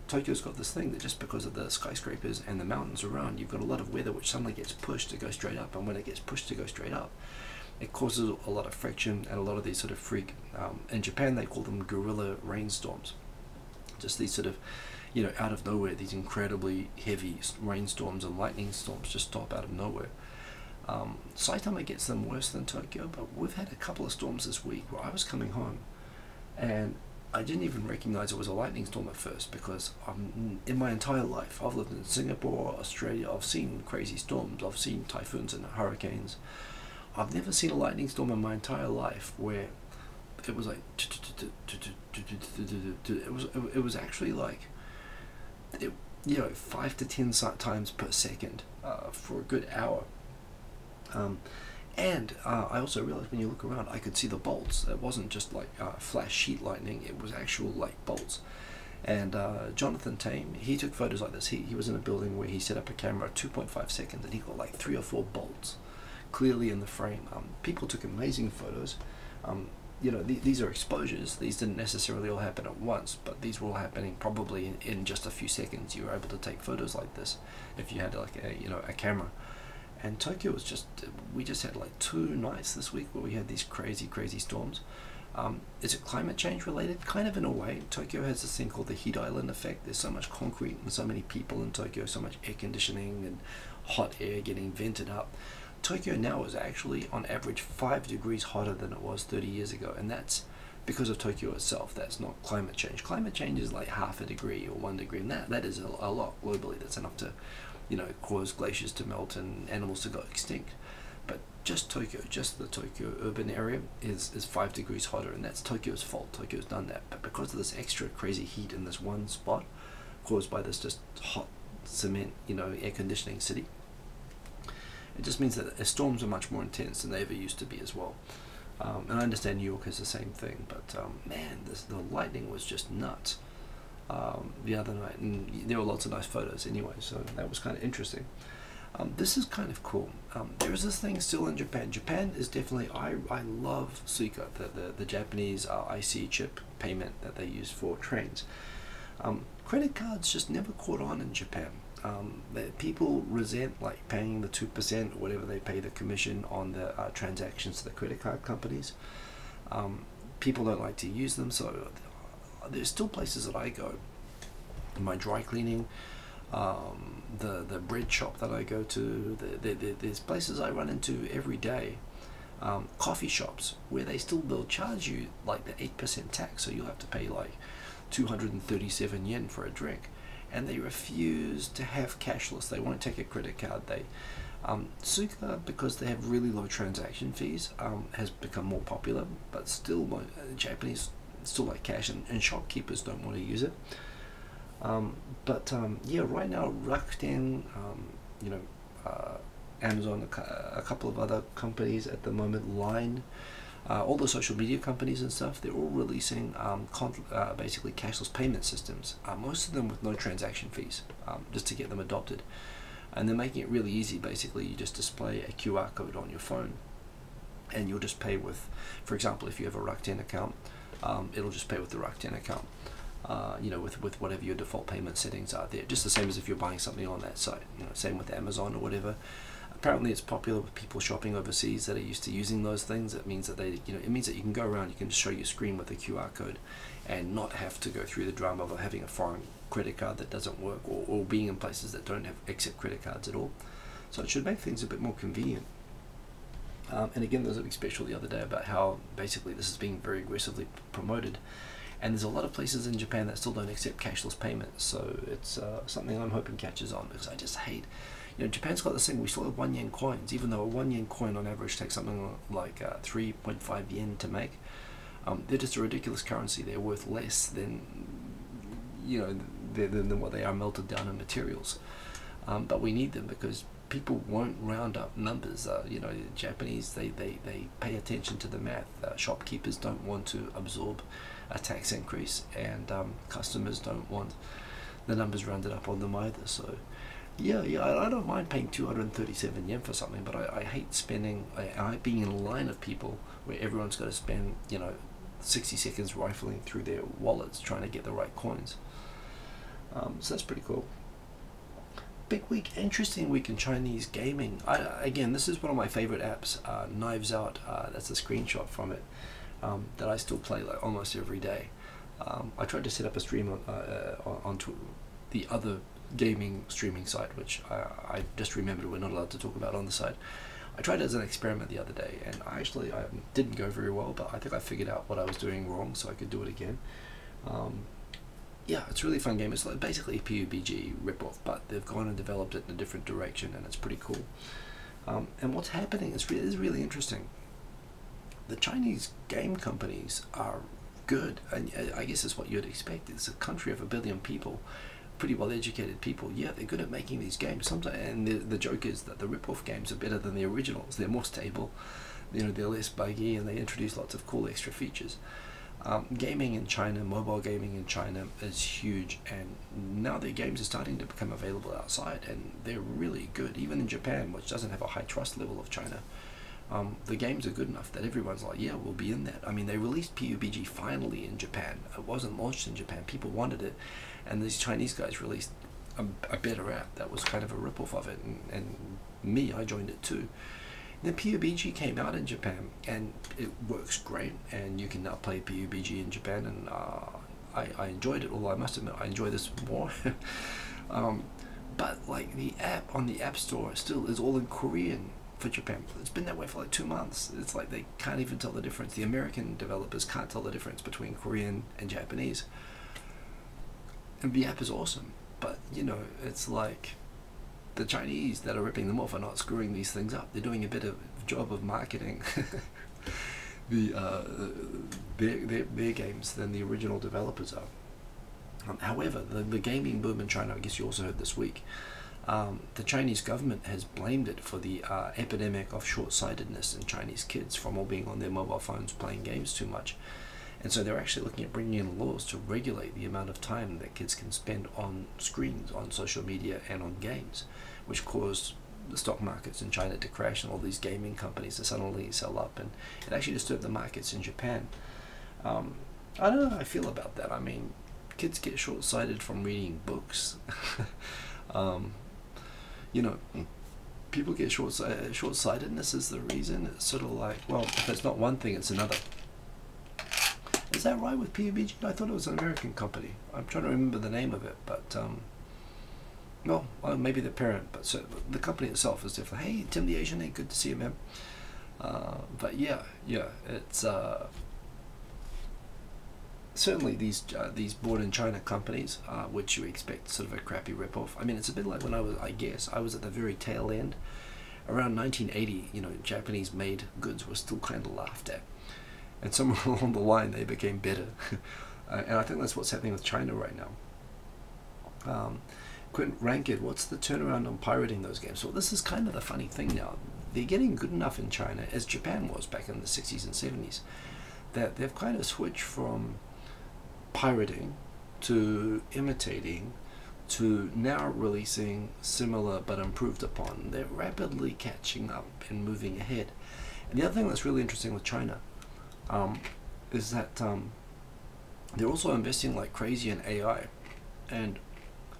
Tokyo's got this thing that just because of the skyscrapers and the mountains around, you've got a lot of weather which suddenly gets pushed to go straight up. And when it gets pushed to go straight up, it causes a lot of friction and a lot of these sort of freak. In Japan, they call them guerrilla rainstorms. Just these sort of out of nowhere, these incredibly heavy rainstorms and lightning storms just stop out of nowhere. Saitama gets them worse than Tokyo, but we've had a couple of storms this week where I was coming home and I didn't even recognize it was a lightning storm at first, because in my entire life, I've lived in Singapore, Australia, I've seen crazy storms, I've seen typhoons and hurricanes. I've never seen a lightning storm in my entire life where it was like it was actually like 5 to 10 times per second for a good hour. And I also realized when you look around, I could see the bolts. It wasn't just like flash sheet lightning, it was actual like bolts. And Jonathan Tame, he took photos like this. He was in a building where he set up a camera at 2.5 seconds and he got like 3 or 4 bolts clearly in the frame. People took amazing photos. These are exposures. These didn't necessarily all happen at once, but these were all happening probably in just a few seconds. You were able to take photos like this if you had like a camera. And Tokyo was we just had like 2 nights this week where we had these crazy storms. Is it climate change related? Kind of, in a way. Tokyo has this thing called the heat island effect. There's so much concrete and so many people in Tokyo, so much air conditioning and hot air getting vented up. Tokyo now is actually on average 5 degrees hotter than it was 30 years ago, and that's because of Tokyo itself. That's not climate change. Climate change is like half a degree or 1 degree, and that is a lot globally. That's enough to cause glaciers to melt and animals to go extinct. But just Tokyo, just the Tokyo urban area is 5 degrees hotter, and that's Tokyo's fault. Tokyo's done that. But because of this extra crazy heat in this one spot caused by this just hot cement, air conditioning city, it just means that storms are much more intense than they ever used to be as well. And I understand New York has the same thing, but man, the lightning was just nuts the other night, and there were lots of nice photos anyway, so that was kind of interesting. This is kind of cool. There is this thing still in Japan. Japan is definitely, I love Suica, the Japanese IC chip payment that they use for trains. Credit cards just never caught on in Japan. People resent like paying the 2% or whatever they pay the commission on the transactions to the credit card companies. People don't like to use them, so there's still places that I go. My dry cleaning, the bread shop that I go to, there's places I run into every day. Coffee shops where they'll charge you like the 8% tax, so you'll have to pay like 237 yen for a drink, and they refuse to have cashless. They won't take a credit card. Suica, because they have really low transaction fees, has become more popular, but still Japanese still like cash, and shopkeepers don't want to use it. Yeah, right now Rakuten, Amazon, a couple of other companies at the moment, Line, all the social media companies and stuff, they're all releasing basically cashless payment systems, most of them with no transaction fees, just to get them adopted. And they're making it really easy. Basically, you just display a QR code on your phone, and you'll just pay with, for example, if you have a Rakuten account, it'll just pay with the Rakuten account, with whatever your default payment settings are there, just the same as if you're buying something on that site, same with Amazon or whatever. Apparently it's popular with people shopping overseas that are used to using those things. It means that it means that you can go around, you can just show your screen with a QR code and not have to go through the drama of having a foreign credit card that doesn't work, or being in places that don't accept credit cards at all. So it should make things a bit more convenient. And again, there was a big special the other day about how basically this is being very aggressively promoted, and there's a lot of places in Japan that still don't accept cashless payments. So it's something I'm hoping catches on, because I just hate, Japan's got this thing, we still have 1 yen coins, even though a 1 yen coin on average takes something like 3.5 yen to make. They're just a ridiculous currency. They're worth less than than what they are melted down in materials. But we need them because people won't round up numbers. Japanese, they pay attention to the math. Shopkeepers don't want to absorb a tax increase, and customers don't want the numbers rounded up on them either. So yeah, I don't mind paying 237 yen for something, but I hate spending, I hate being in a line of people where everyone's got to spend 60 seconds rifling through their wallets trying to get the right coins. So that's pretty cool. Big week, interesting week in Chinese gaming. Again, this is one of my favorite apps, Knives Out. That's a screenshot from it, that I still play like almost every day. I tried to set up a stream onto the other gaming streaming site, which I just remembered we're not allowed to talk about on the site. I tried it as an experiment the other day, and I didn't go very well, but I think I figured out what I was doing wrong, so I could do it again. Yeah, it's a really fun game. It's like basically a PUBG ripoff, but they've gone and developed it in a different direction, and it's pretty cool. And what's happening is really interesting. The Chinese game companies are good, and I guess it's what you'd expect. It's a country of 1 billion people, pretty well educated people. Yeah, they're good at making these games. Sometimes, and the joke is that the rip-off games are better than the originals. They're more stable, they're less buggy, and they introduce lots of cool extra features. Gaming in China, mobile gaming in China is huge, and now their games are starting to become available outside, and they're really good. Even in Japan, which doesn't have a high trust level of China, the games are good enough that everyone's like, yeah, we'll be in that. I mean, they released PUBG finally in Japan. It wasn't launched in Japan. People wanted it, and these Chinese guys released a better app that was kind of a rip-off of it, and I joined it too. Then PUBG came out in Japan, and it works great, and you can now play PUBG in Japan, and I enjoyed it, although I must admit I enjoy this more. But like the app on the App Store still is all in Korean for Japan. It's been that way for like 2 months. It's like they can't even tell the difference. The American developers can't tell the difference between Korean and Japanese. And the app is awesome, but it's like the Chinese that are ripping them off are not screwing these things up. They're doing a better job of marketing their games than the original developers are. However, the gaming boom in China, I guess you also heard this week, the Chinese government has blamed it for the epidemic of short-sightedness in Chinese kids from all being on their mobile phones playing games too much. And so they're actually looking at bringing in laws to regulate the amount of time that kids can spend on screens, on social media, and on games, which caused the stock markets in China to crash and all these gaming companies to suddenly sell up, and it actually disturbed the markets in Japan. I don't know how I feel about that. I mean, kids get short-sighted from reading books. You know, people get short-sightedness is the reason. It's sort of like, well, if it's not one thing, it's another. Is that right with PUBG? I thought it was an American company. I'm trying to remember the name of it, but well, maybe the parent, but so the company itself is different. Hey, Tim the Asian, hey, good to see you, man. But yeah, it's certainly these born in China companies, which you expect sort of a crappy rip-off. I mean, it's a bit like when I was at the very tail end, around 1980. You know, Japanese-made goods were still kind of laughed at, and somewhere along the line they became better. And I think that's what's happening with China right now. Quentin Rankid, what's the turnaround on pirating those games? Well, this is kind of the funny thing now. They're getting good enough in China, as Japan was back in the 60s and 70s, that they've kind of switched from pirating to imitating to now releasing similar but improved upon. They're rapidly catching up and moving ahead. And the other thing that's really interesting with China is that they're also investing like crazy in AI. And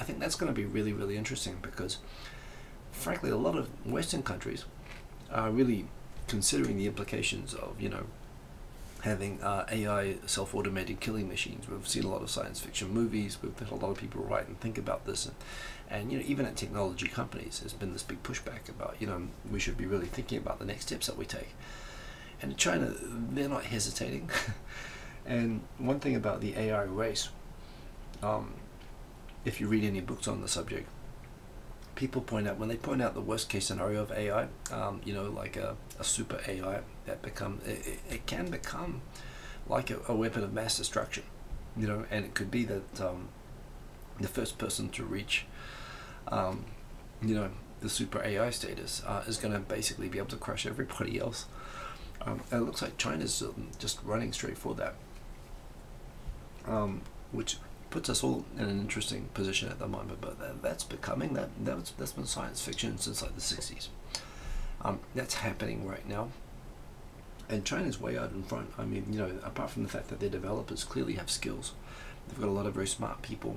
I think that's going to be really, really interesting because, frankly, a lot of Western countries are really considering the implications of, you know, having AI self-automated killing machines. We've seen a lot of science fiction movies. We've had a lot of people write and think about this, and you know, even at technology companies, there's been this big pushback about, you know, we should be really thinking about the next steps that we take. And in China, they're not hesitating. And one thing about the AI race, if you read any books on the subject, people point out, when they point out the worst case scenario of AI, you know, like a super AI that it can become like a weapon of mass destruction, you know, and it could be that the first person to reach, you know, the super AI status is going to basically be able to crush everybody else. And it looks like China's just running straight for that, which puts us all in an interesting position at the moment. But that's been science fiction since like the 60s. That's happening right now, and China's way out in front. I mean, you know, apart from the fact that their developers clearly have skills, they've got a lot of very smart people,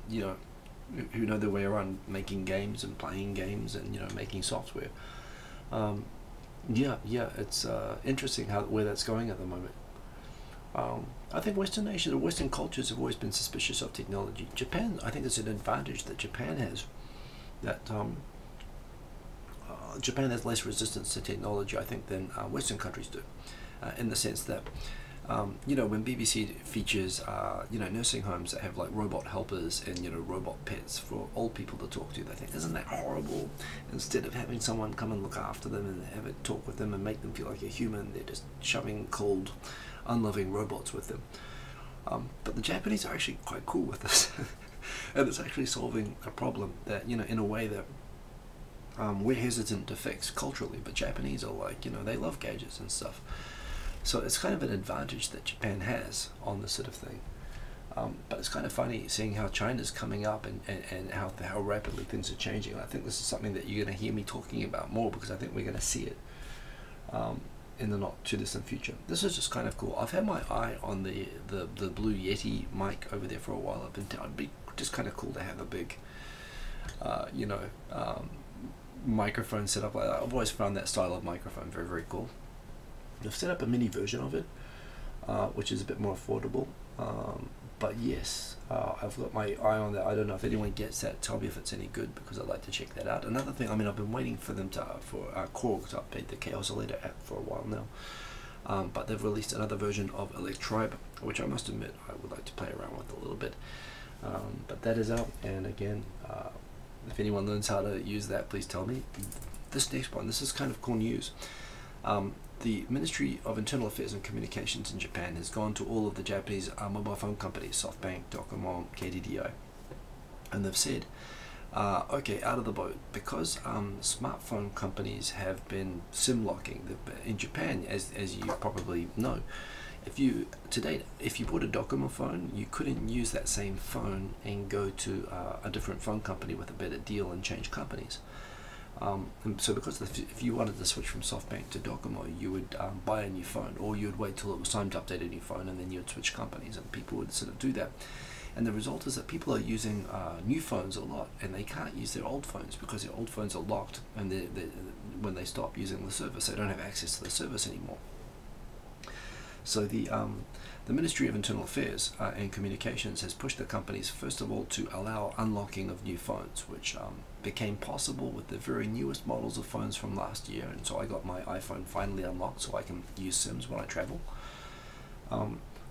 you know, who know their way around making games and playing games and, you know, making software. Yeah, it's interesting where that's going at the moment. I think Western nations or Western cultures have always been suspicious of technology. Japan, I think it's an advantage that Japan has, that Japan has less resistance to technology, I think, than Western countries do, in the sense that, you know, when BBC features, you know, nursing homes that have like robot helpers and, you know, robot pets for old people to talk to, they think, isn't that horrible? Instead of having someone come and look after them and have a talk with them and make them feel like a human, they're just shoving cold, unloving robots with them. But the Japanese are actually quite cool with this. And it's actually solving a problem that, you know, in a way that we're hesitant to fix culturally, but Japanese are like, you know, they love gadgets and stuff. So it's kind of an advantage that Japan has on this sort of thing. But it's kind of funny seeing how China's coming up and how rapidly things are changing. I think this is something that you're going to hear me talking about more, because I think we're going to see it in the not too distant future. This is just kind of cool. I've had my eye on the Blue Yeti mic over there for a while. It'd be just kind of cool to have a big, you know, microphone set up like that. I've always found that style of microphone very, very cool. I've set up a mini version of it, which is a bit more affordable. But yes, I've got my eye on that. I don't know if anyone gets that. Tell me if it's any good, because I'd like to check that out. Another thing, I mean, I've been waiting for them for Korg to update the K-Oscillator app for a while now. But they've released another version of Electribe, which I must admit I would like to play around with a little bit. But that is out, and again, if anyone learns how to use that, please tell me. This next one, this is kind of cool news. The Ministry of Internal Affairs and Communications in Japan has gone to all of the Japanese mobile phone companies, SoftBank, Docomo, KDDI, and they've said, okay, out of the boat, because smartphone companies have been SIM locking. In Japan, as you probably know, if you bought a Docomo phone, you couldn't use that same phone and go to a different phone company with a better deal and change companies. And so because if you wanted to switch from SoftBank to Docomo, you would buy a new phone, or you would wait till it was time to update a new phone, and then you would switch companies, and people would sort of do that. And the result is that people are using new phones a lot, and they can't use their old phones because their old phones are locked, and when they stop using the service, they don't have access to the service anymore. So the Ministry of Internal Affairs and Communications has pushed the companies, first of all, to allow unlocking of new phones, which became possible with the very newest models of phones from last year. And so I got my iPhone finally unlocked so I can use SIMs when I travel.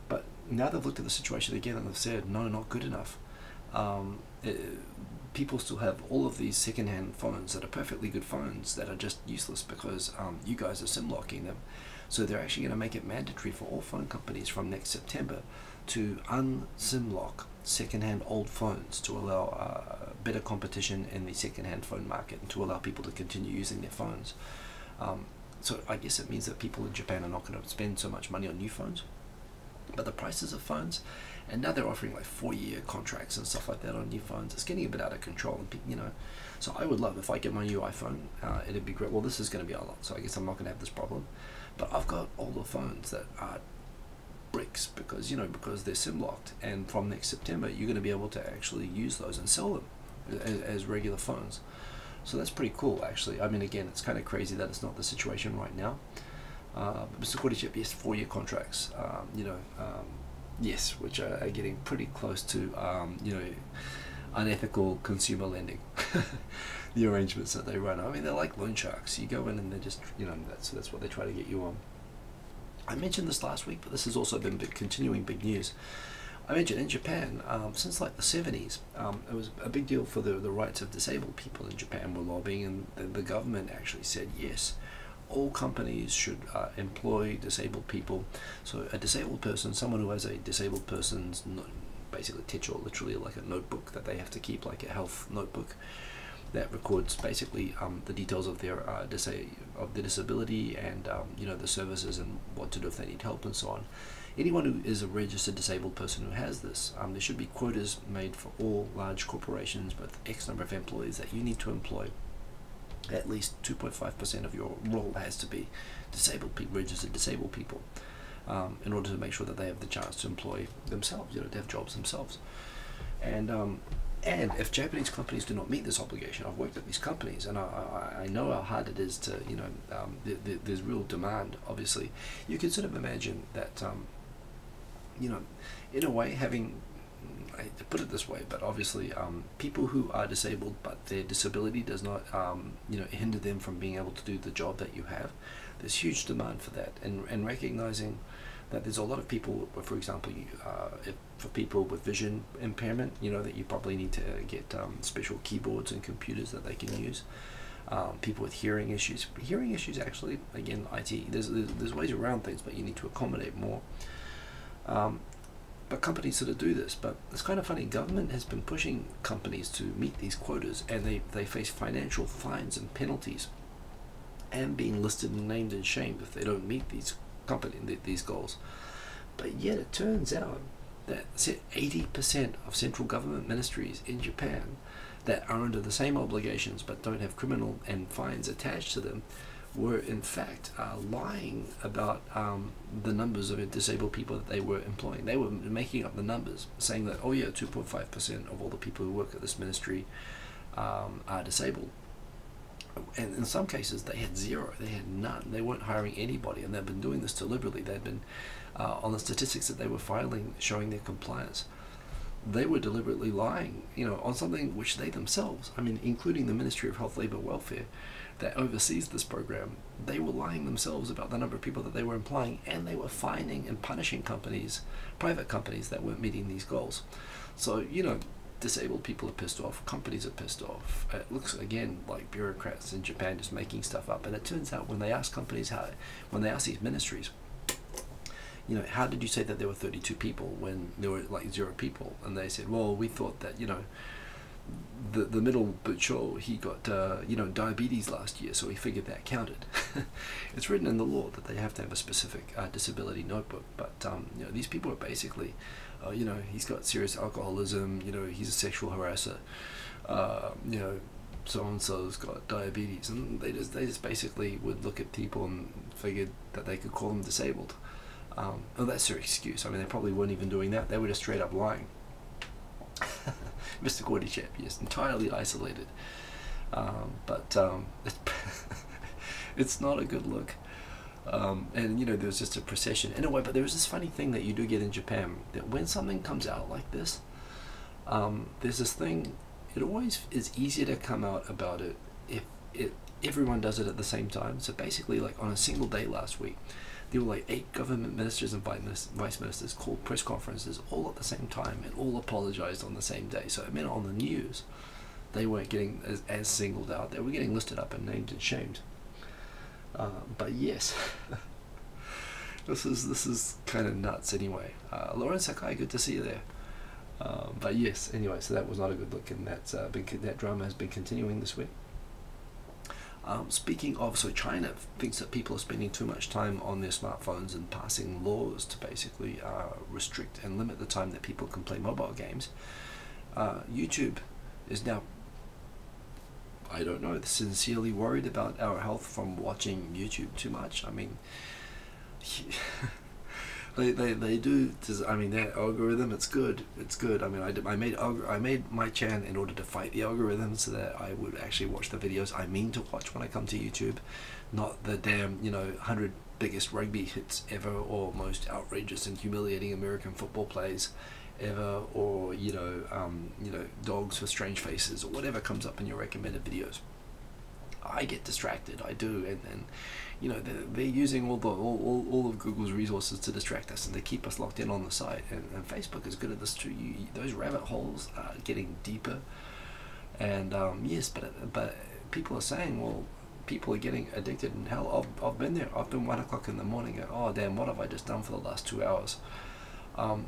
But now they've looked at the situation again and they've said, no, not good enough. People still have all of these second-hand phones that are perfectly good phones that are just useless because you guys are SIM locking them. So they're actually going to make it mandatory for all phone companies from next September to un-SIM lock second-hand old phones to allow better competition in the second-hand phone market and to allow people to continue using their phones. So I guess it means that people in Japan are not going to spend so much money on new phones, but the prices of phones, and now they're offering like 4-year contracts and stuff like that on new phones. It's getting a bit out of control, and so I would love if I get my new iPhone, it'd be great. Well, this is going to be unlocked, so I guess I'm not going to have this problem. But I've got older phones that are bricks because they're SIM locked, and from next September you're going to be able to actually use those and sell them as regular phones. So that's pretty cool, actually. I mean, again, it's kind of crazy that it's not the situation right now. But Mr. Kordichip, yes, 4-year contracts, yes, which are getting pretty close to unethical consumer lending. The arrangements that they run, I mean, they're like loan sharks. You go in and they're just, that's what they try to get you on. I mentioned this last week, but this has also been continuing big news. I mentioned in Japan, since like the 70s, it was a big deal for the rights of disabled people in Japan were lobbying, and the government actually said yes, all companies should employ disabled people. So a disabled person, someone who has a disabled person's basically techo, literally like a notebook that they have to keep, like a health notebook that records basically the details of their disability and the services and what to do if they need help and so on. Anyone who is a registered disabled person who has this, there should be quotas made for all large corporations with X number of employees that you need to employ. At least 2.5% of your role has to be disabled people, registered disabled people, in order to make sure that they have the chance to employ themselves, to have jobs themselves. And if Japanese companies do not meet this obligation, I've worked at these companies, and I know how hard it is to, there's real demand, obviously. You can sort of imagine that, in a way, I hate to put it this way, but obviously people who are disabled but their disability does not hinder them from being able to do the job that you have, there's huge demand for that, and recognizing that there's a lot of people, for example, for people with vision impairment, that you probably need to get special keyboards and computers that they can use. People with hearing issues. Hearing issues, actually, again, IT, there's ways around things, but you need to accommodate more. But companies sort of do this, but it's kind of funny. Government has been pushing companies to meet these quotas, and they face financial fines and penalties, and being listed and named and shamed if they don't meet these goals. But yet it turns out that 80% of central government ministries in Japan that are under the same obligations but don't have criminal and fines attached to them were in fact lying about the numbers of disabled people that they were employing. They were making up the numbers, saying that 2.5% of all the people who work at this ministry are disabled. And in some cases they had zero, they had none, they weren't hiring anybody, and they've been doing this deliberately. They've been on the statistics that they were filing showing their compliance, they were deliberately lying on something which they themselves, including the Ministry of Health, Labour, Welfare that oversees this program, they were lying themselves about the number of people that they were employing, and they were fining and punishing private companies that weren't meeting these goals. So disabled people are pissed off, companies are pissed off. It looks again like bureaucrats in Japan just making stuff up. And it turns out when they ask companies when they ask these ministries, how did you say that there were 32 people when there were like 0 people? And they said, well, we thought that the middle bucho, he got diabetes last year, so we figured that counted. It's written in the law that they have to have a specific disability notebook, but these people are basically he's got serious alcoholism, he's a sexual harasser, so and so's got diabetes, and they just basically would look at people and figured that they could call them disabled. Oh, that's their excuse. I mean, they probably weren't even doing that. They were just straight up lying. Mr. Gordy Chap, yes, entirely isolated. But it's not a good look. And you know, there's just a procession in a way, but there was this funny thing that you do get in Japan, that when something comes out like this, there's this thing, it always is easier to come out about it if everyone does it at the same time. So basically, like on a single day last week, there were like 8 government ministers and vice ministers called press conferences all at the same time, and all apologized on the same day. So it meant on the news they weren't getting as singled out, they were getting listed up and named and shamed. But yes, this is kind of nuts anyway. Lauren Sakai, good to see you there. But yes, anyway, so that was not a good look, and that drama has been continuing this week. Speaking of, so China thinks that people are spending too much time on their smartphones and passing laws to basically restrict and limit the time that people can play mobile games. YouTube is now, I don't know, sincerely worried about our health from watching YouTube too much. I mean, they do. I mean, their algorithm, it's good. It's good. I mean, I made my channel in order to fight the algorithm, so that I would actually watch the videos I mean to watch when I come to YouTube, not the damn 100 biggest rugby hits ever, or most outrageous and humiliating American football plays ever, or dogs with strange faces, or whatever comes up in your recommended videos. I get distracted, I do, and they're using all of Google's resources to distract us and to keep us locked in on the site. And Facebook is good at this too. Those rabbit holes are getting deeper, and yes, but people are saying, well, people are getting addicted, and hell, I've been there. I've been 1 o'clock in the morning and, oh damn, what have I just done for the last 2 hours?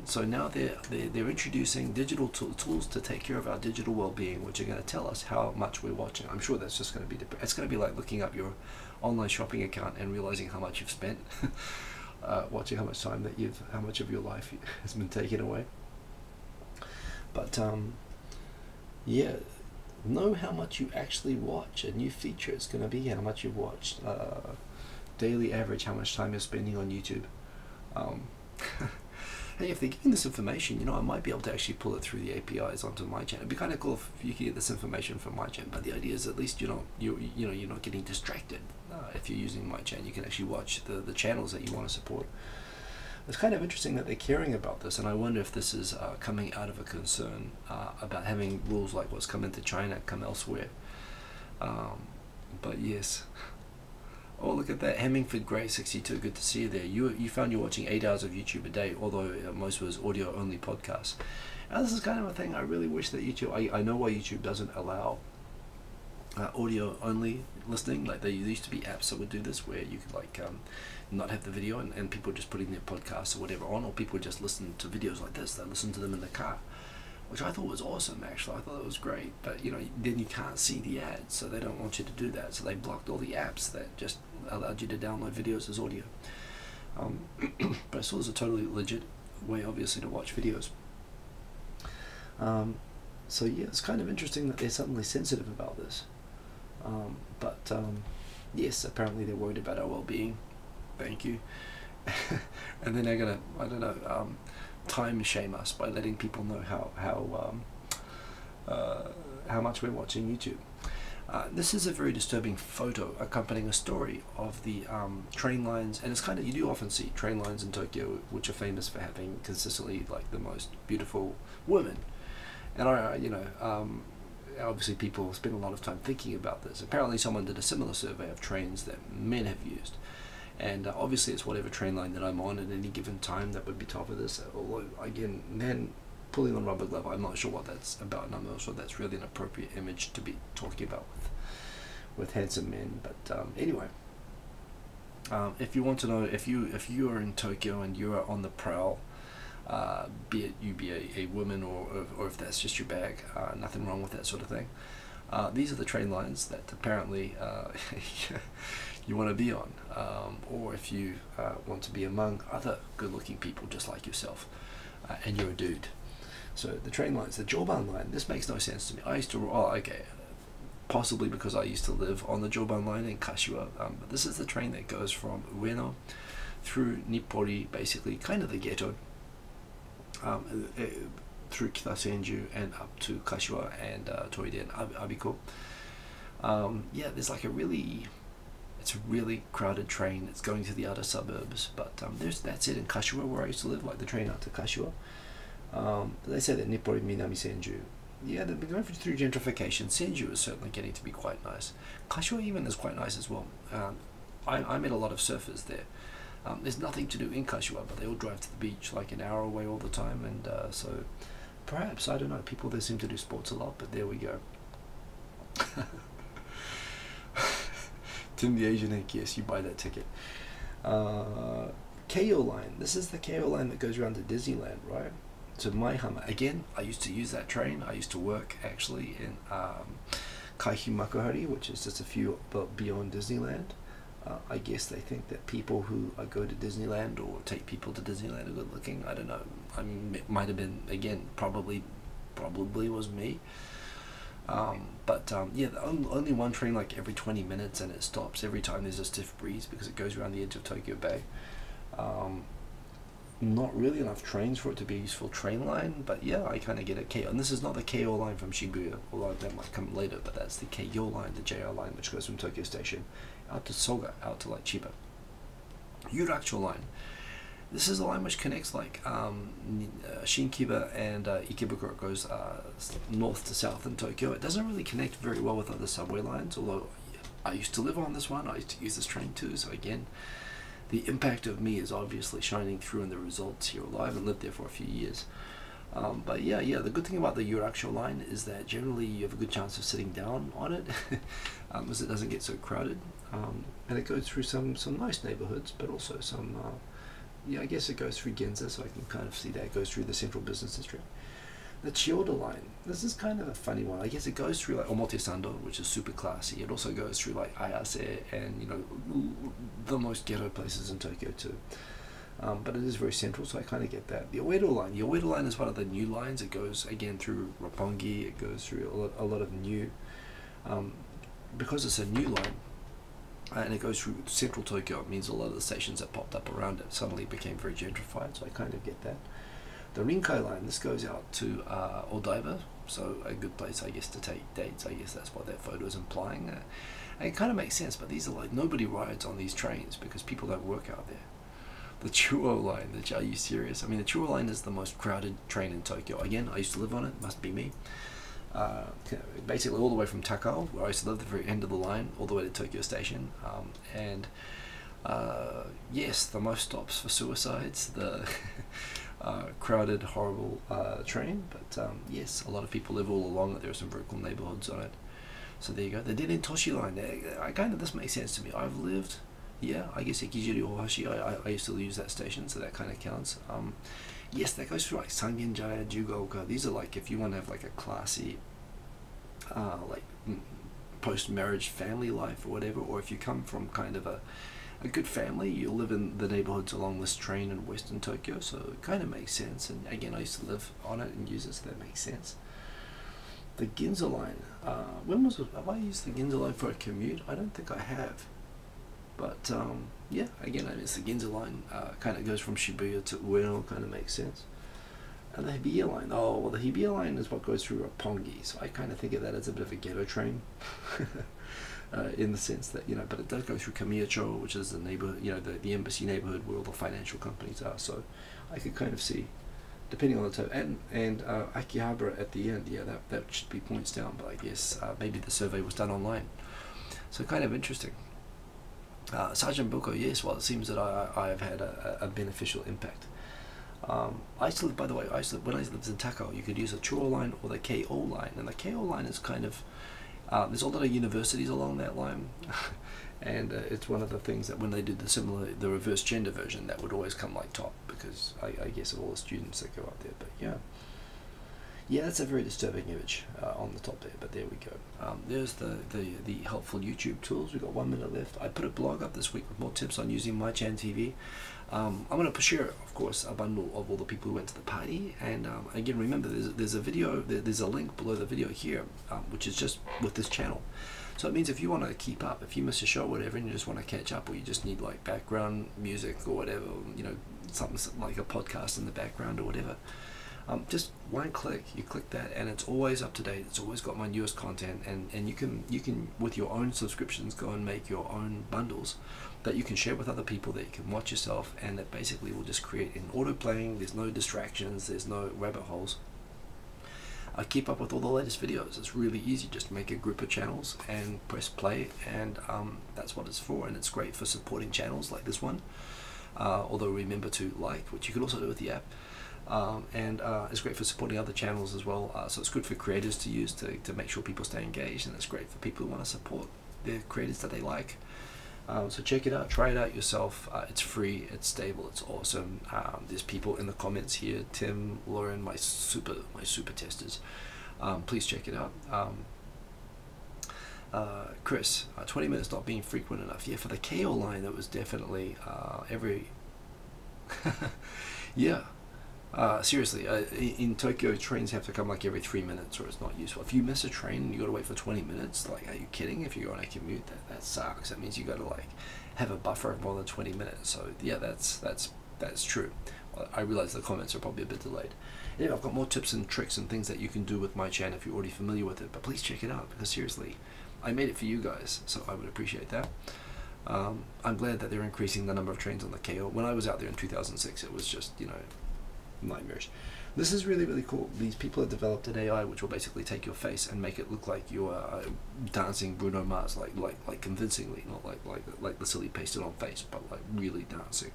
So now they're introducing digital tools to take care of our digital well-being, which are going to tell us how much we're watching. I'm sure that's just going to be it's going to be like looking up your online shopping account and realizing how much you've spent watching, how much time how much of your life has been taken away. But yeah, know how much you actually watch. A new feature is going to be how much you've watched, daily average, how much time you're spending on YouTube. Hey, if they're giving this information, I might be able to actually pull it through the APIs onto my channel. It'd be kind of cool if you could get this information from my channel. But the idea is, at least you're not getting distracted. If you're using my channel, you can actually watch the channels that you want to support. It's kind of interesting that they're caring about this, and I wonder if this is coming out of a concern about having rules like what's come into China come elsewhere. But yes. Oh, look at that. Hemmingford Grey 62, good to see you there. You found you're watching 8 hours of YouTube a day, although most was audio only podcasts. And this is kind of a thing I really wish that YouTube, I know why YouTube doesn't allow audio only listening. Like, there used to be apps that would do this, where you could not have the video, and people just putting their podcasts or whatever on, or people just listen to videos like this. They listen to them in the car, which I thought was awesome, actually. I thought it was great. But then you can't see the ads, so they don't want you to do that. So they blocked all the apps that just allowed you to download videos as audio. But I saw there's a totally legit way, obviously, to watch videos. So yeah, it's kind of interesting that they're suddenly sensitive about this. But yes, apparently they're worried about our well-being. Thank you. And then they're gonna, I don't know, time shame us by letting people know how much we're watching YouTube. This is a very disturbing photo accompanying a story of the train lines, and it's kind of, you do often see train lines in Tokyo which are famous for having consistently like the most beautiful women. And obviously people spend a lot of time thinking about this. Apparently someone did a similar survey of trains that men have used. And obviously it's whatever train line that I'm on at any given time that would be top of this. Although, again, men pulling on rubber glove, I'm not sure what that's about, and I'm not sure that's really an appropriate image to be talking about with handsome men. But anyway, if you want to know, if you are in Tokyo and you are on the prowl, be it you be a woman or if that's just your bag, nothing wrong with that sort of thing. These are the train lines that apparently you want to be on, or if you want to be among other good-looking people just like yourself, and you're a dude. So the train lines, the Joban line, this makes no sense to me. I used to, possibly because I used to live on the Joban line in Kashiwa. But this is the train that goes from Ueno through Nippori, basically kind of the ghetto, through Kitasenju and up to Kashiwa and Toide and Abiko. Yeah, there's like it's a really crowded train. It's going to the outer suburbs, but that's it in Kashiwa where I used to live, like the train out to Kashiwa. They say that Nippori Minami Senju, yeah, they've been going through gentrification. Senju is certainly getting to be quite nice. Kashiwa even is quite nice as well. I met a lot of surfers there. There's nothing to do in Kashiwa, but they all drive to the beach like an hour away all the time, and so perhaps, I don't know, people there seem to do sports a lot, but there we go. Tim the Asian Ink, yes, you buy that ticket. Keio line, this is the Keio line that goes around to Disneyland, right? So Maihama, again, I used to use that train. I used to work actually in Kaihi Makuhari, which is just a few beyond Disneyland. I guess they think that people who go to Disneyland or take people to Disneyland are good looking. I don't know. I mean, it might have been, again, probably was me. Yeah, only one train like every 20 minutes, and it stops every time there's a stiff breeze because it goes around the edge of Tokyo Bay. Not really enough trains for it to be a useful train line, but yeah, I kind of get it. And this is not the Keio line from Shibuya, although that might come later, but that's the Keio line, the JR line, which goes from Tokyo Station out to Soga, out to like Chiba. Yurakucho line. This is a line which connects like Shinkiba and Ikebukuro. It goes north to south in Tokyo. It doesn't really connect very well with other subway lines, although I used to live on this one. I used to use this train too, so again, the impact of me is obviously shining through in the results here alive, and lived there for a few years. But yeah, the good thing about the Yurakucho line is that generally you have a good chance of sitting down on it, as it doesn't get so crowded. And it goes through some nice neighborhoods, but also some, yeah, I guess it goes through Ginza, so I can kind of see that it goes through the central business district. The Chiyoda line, this is kind of a funny one. I guess it goes through like Omotesando, which is super classy. It also goes through like Ayase and, you know, the most ghetto places in Tokyo too. But it is very central, so I kind of get that. The Oedo line is one of the new lines. It goes again through Roppongi. It goes through a lot of new, because it's a new line, and it goes through central Tokyo. It means a lot of the stations that popped up around it suddenly became very gentrified, so I kind of get that. The Rinkai line, this goes out to Odaiba, so a good place, I guess, to take dates. I guess that's what that photo is implying. And it kind of makes sense, but these are like, nobody rides on these trains because people don't work out there. The Chuo line, are you serious? I mean, the Chuo line is the most crowded train in Tokyo. Again, I used to live on it, must be me. Basically all the way from Takao, where I used to live, the very end of the line, all the way to Tokyo Station. Yes, the most stops for suicides, the crowded, horrible train, but yes, a lot of people live all along it. There are some very cool neighborhoods on it. So there you go. The Denen Toshi line, this makes sense to me. I've lived, yeah, I guess Ekijiri Ohashi, I used to use that station, so that kind of counts. Yes, that goes through like Sangenjaya, Jugaoka. These are like, if you want to have like a classy, like post-marriage family life or whatever, or if you come from kind of a good family, you'll live in the neighborhoods along this train in western Tokyo, so it kind of makes sense. And again, I used to live on it and use it, so that makes sense. The Ginza line, have I used the Ginza line for a commute? I don't think I have. But yeah, again, it's the Ginza line, kind of goes from Shibuya to Ueno, kind of makes sense. And the Hibiya line, oh, well, the Hibiya line is what goes through Roppongi, so I kind of think of that as a bit of a ghetto train. In the sense that, you know, but it does go through Kamiyacho, which is the neighborhood, you know, the embassy neighborhood where all the financial companies are, so I could kind of see, depending on the type, and Akihabara at the end, yeah, that should be points down, but I guess maybe the survey was done online, so kind of interesting. Sergeant Boko, yes, well, it seems that I have had a beneficial impact. I used to live, by the way, when I lived in Takao, you could use the Chuo line or the KO line, and the KO line is kind of, there's a lot of universities along that line, and it's one of the things that when they did the reverse gender version, that would always come like top, because I guess of all the students that go up there. But yeah, Yeah, that's a very disturbing image on the top there, but there we go. There's the helpful YouTube tools. We've got 1 minute left. I put a blog up this week with more tips on using MyChan TV. I'm going to share, of course, a bundle of all the people who went to the party. And again, remember, there's a video, there's a link below the video here, which is just with this channel. So it means if you want to keep up, if you miss a show or whatever, and you just want to catch up, or you just need like background music or whatever, you know, something like a podcast in the background or whatever, just one click, you click that, and it's always up to date. It's always got my newest content, and you can with your own subscriptions go and make your own bundles that you can share with other people, that you can watch yourself, and that basically will just create an auto playing. There's no distractions, there's no rabbit holes. I keep up with all the latest videos. It's really easy. Just make a group of channels and press play, and that's what it's for. And it's great for supporting channels like this one, although remember to like, which you can also do with the app. And it's great for supporting other channels as well. So it's good for creators to use to make sure people stay engaged, and it's great for people who want to support their creators that they like. So check it out, try it out yourself. It's free, it's stable, it's awesome. There's people in the comments here, Tim, Lauren, my super testers. Please check it out. Chris, 20 minutes not being frequent enough. Yeah, for the KO line, that was definitely every yeah. Seriously, in Tokyo, trains have to come like every 3 minutes, or it's not useful. If you miss a train and you got to wait for 20 minutes, like, are you kidding? If you're on a commute, that sucks. That means you got to like have a buffer of more than 20 minutes. So yeah, that's true. I realize the comments are probably a bit delayed. Yeah, I've got more tips and tricks and things that you can do with MyChan if you're already familiar with it. But please check it out, because seriously, I made it for you guys, so I would appreciate that. I'm glad that they're increasing the number of trains on the KO. When I was out there in 2006, it was just, you know, nightmarish. This is really, really cool. These people have developed an AI which will basically take your face and make it look like you are dancing Bruno Mars, like convincingly, not like the silly pasted on face, but like really dancing.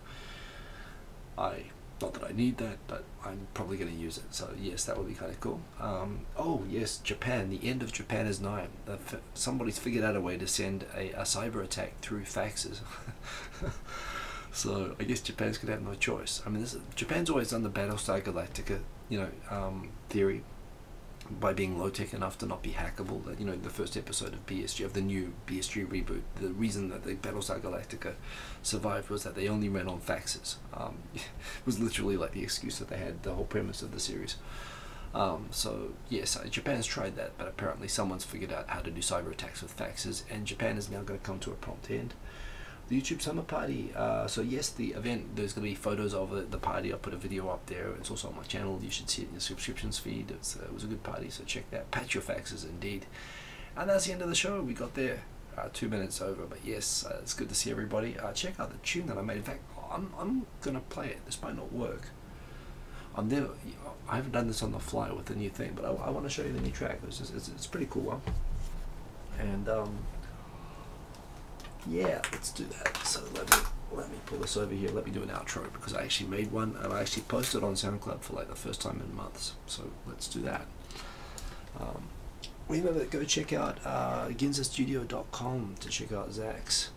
Not that I need that, but I'm probably going to use it. So yes, that would be kind of cool. Oh yes, Japan. The end of Japan is nigh. Somebody's figured out a way to send a cyber attack through faxes. So I guess Japan's gonna have no choice. I mean, Japan's always done the Battlestar Galactica, you know, theory, by being low tech enough to not be hackable. That, you know, the first episode of BSG, of the new BSG reboot, the reason that the Battlestar Galactica survived was that they only ran on faxes. It was literally like the excuse that they had, the whole premise of the series. So yes, Japan's tried that, but apparently someone's figured out how to do cyber attacks with faxes, and Japan is now going to come to a prompt end. The YouTube summer party. So yes, the event, there's going to be photos of it, the party. I'll put a video up there. It's also on my channel. You should see it in your subscriptions feed. It was a good party, so check that. Patch your faxes, indeed. And that's the end of the show. We got there 2 minutes over, but yes, it's good to see everybody. Check out the tune that I made. In fact, I'm going to play it. This might not work. I haven't done this on the fly with the new thing, but I want to show you the new track. It's a pretty cool one. And yeah, let's do that. So let me pull this over here. Let me do an outro, because I actually made one and I actually posted it on SoundCloud for like the first time in months. So let's do that. Remember, go check out ginzastudio.com to check out Zach's.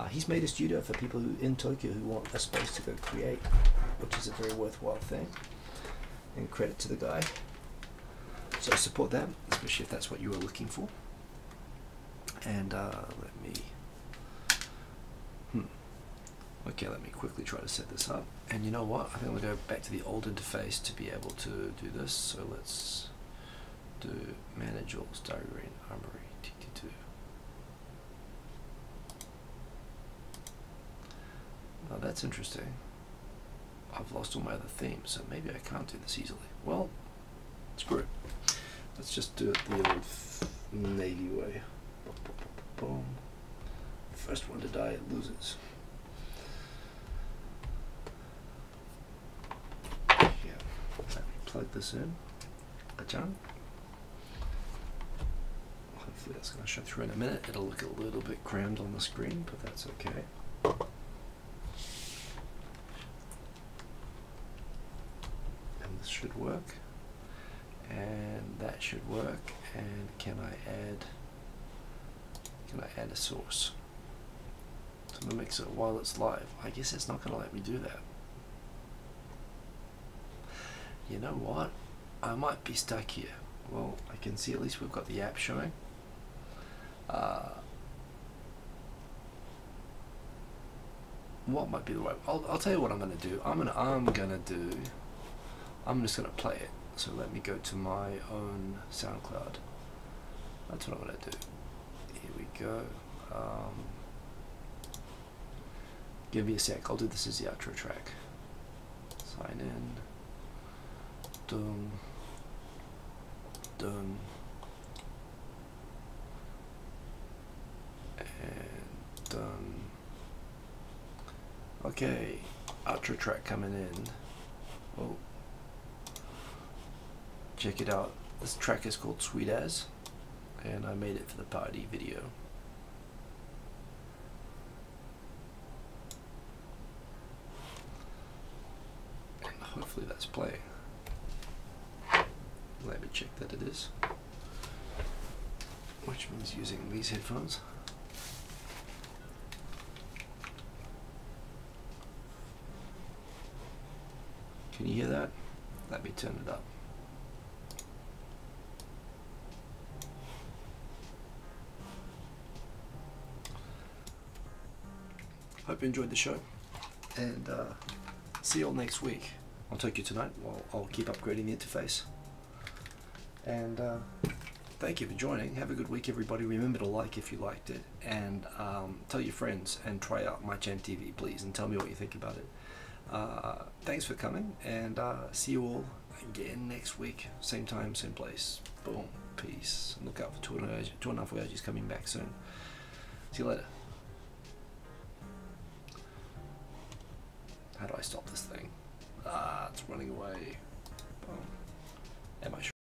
He's made a studio for people in Tokyo who want a space to go create, which is a very worthwhile thing. And credit to the guy. So support them, especially if that's what you were looking for. And let me quickly try to set this up. And you know what? I think I'm going to go back to the old interface to be able to do this. So let's do manage all diary and armory TT2. Now that's interesting. I've lost all my other themes, so maybe I can't do this easily. Well, screw it. Let's just do it the old Navy way. Boom. First one to die loses. Yeah. Let me plug this in. Ka-chang. Hopefully that's going to show through in a minute. It'll look a little bit crammed on the screen, but that's okay. And this should work. And that should work. And can I add a source to the mixer while it's live? I guess it's not going to let me do that. You know what? I might be stuck here. Well, I can see at least we've got the app showing. What might be the right? I'll tell you what I'm gonna do. I'm just gonna play it. So let me go to my own SoundCloud. That's what I'm gonna do. Here we go. Give me a sec. I'll do this as the outro track. Sign in. Dum. Dum. And done. Okay, outro track coming in. Oh, check it out. This track is called Sweet As, and I made it for the party video. And hopefully that's playing. Let me check that it is. Which means using these headphones. Can you hear that? Let me turn it up. Hope you enjoyed the show, and see you all next week. I'll take you tonight. I'll keep upgrading the interface. And thank you for joining. Have a good week, everybody. Remember to like if you liked it, and tell your friends, and try out my Champ TV, please, and tell me what you think about it. Thanks for coming, and see you all again next week, same time, same place. Boom, peace, and look out for Two and a Half Voyages coming back soon. See you later. How do I stop this thing? It's running away. Boom. Am I sure?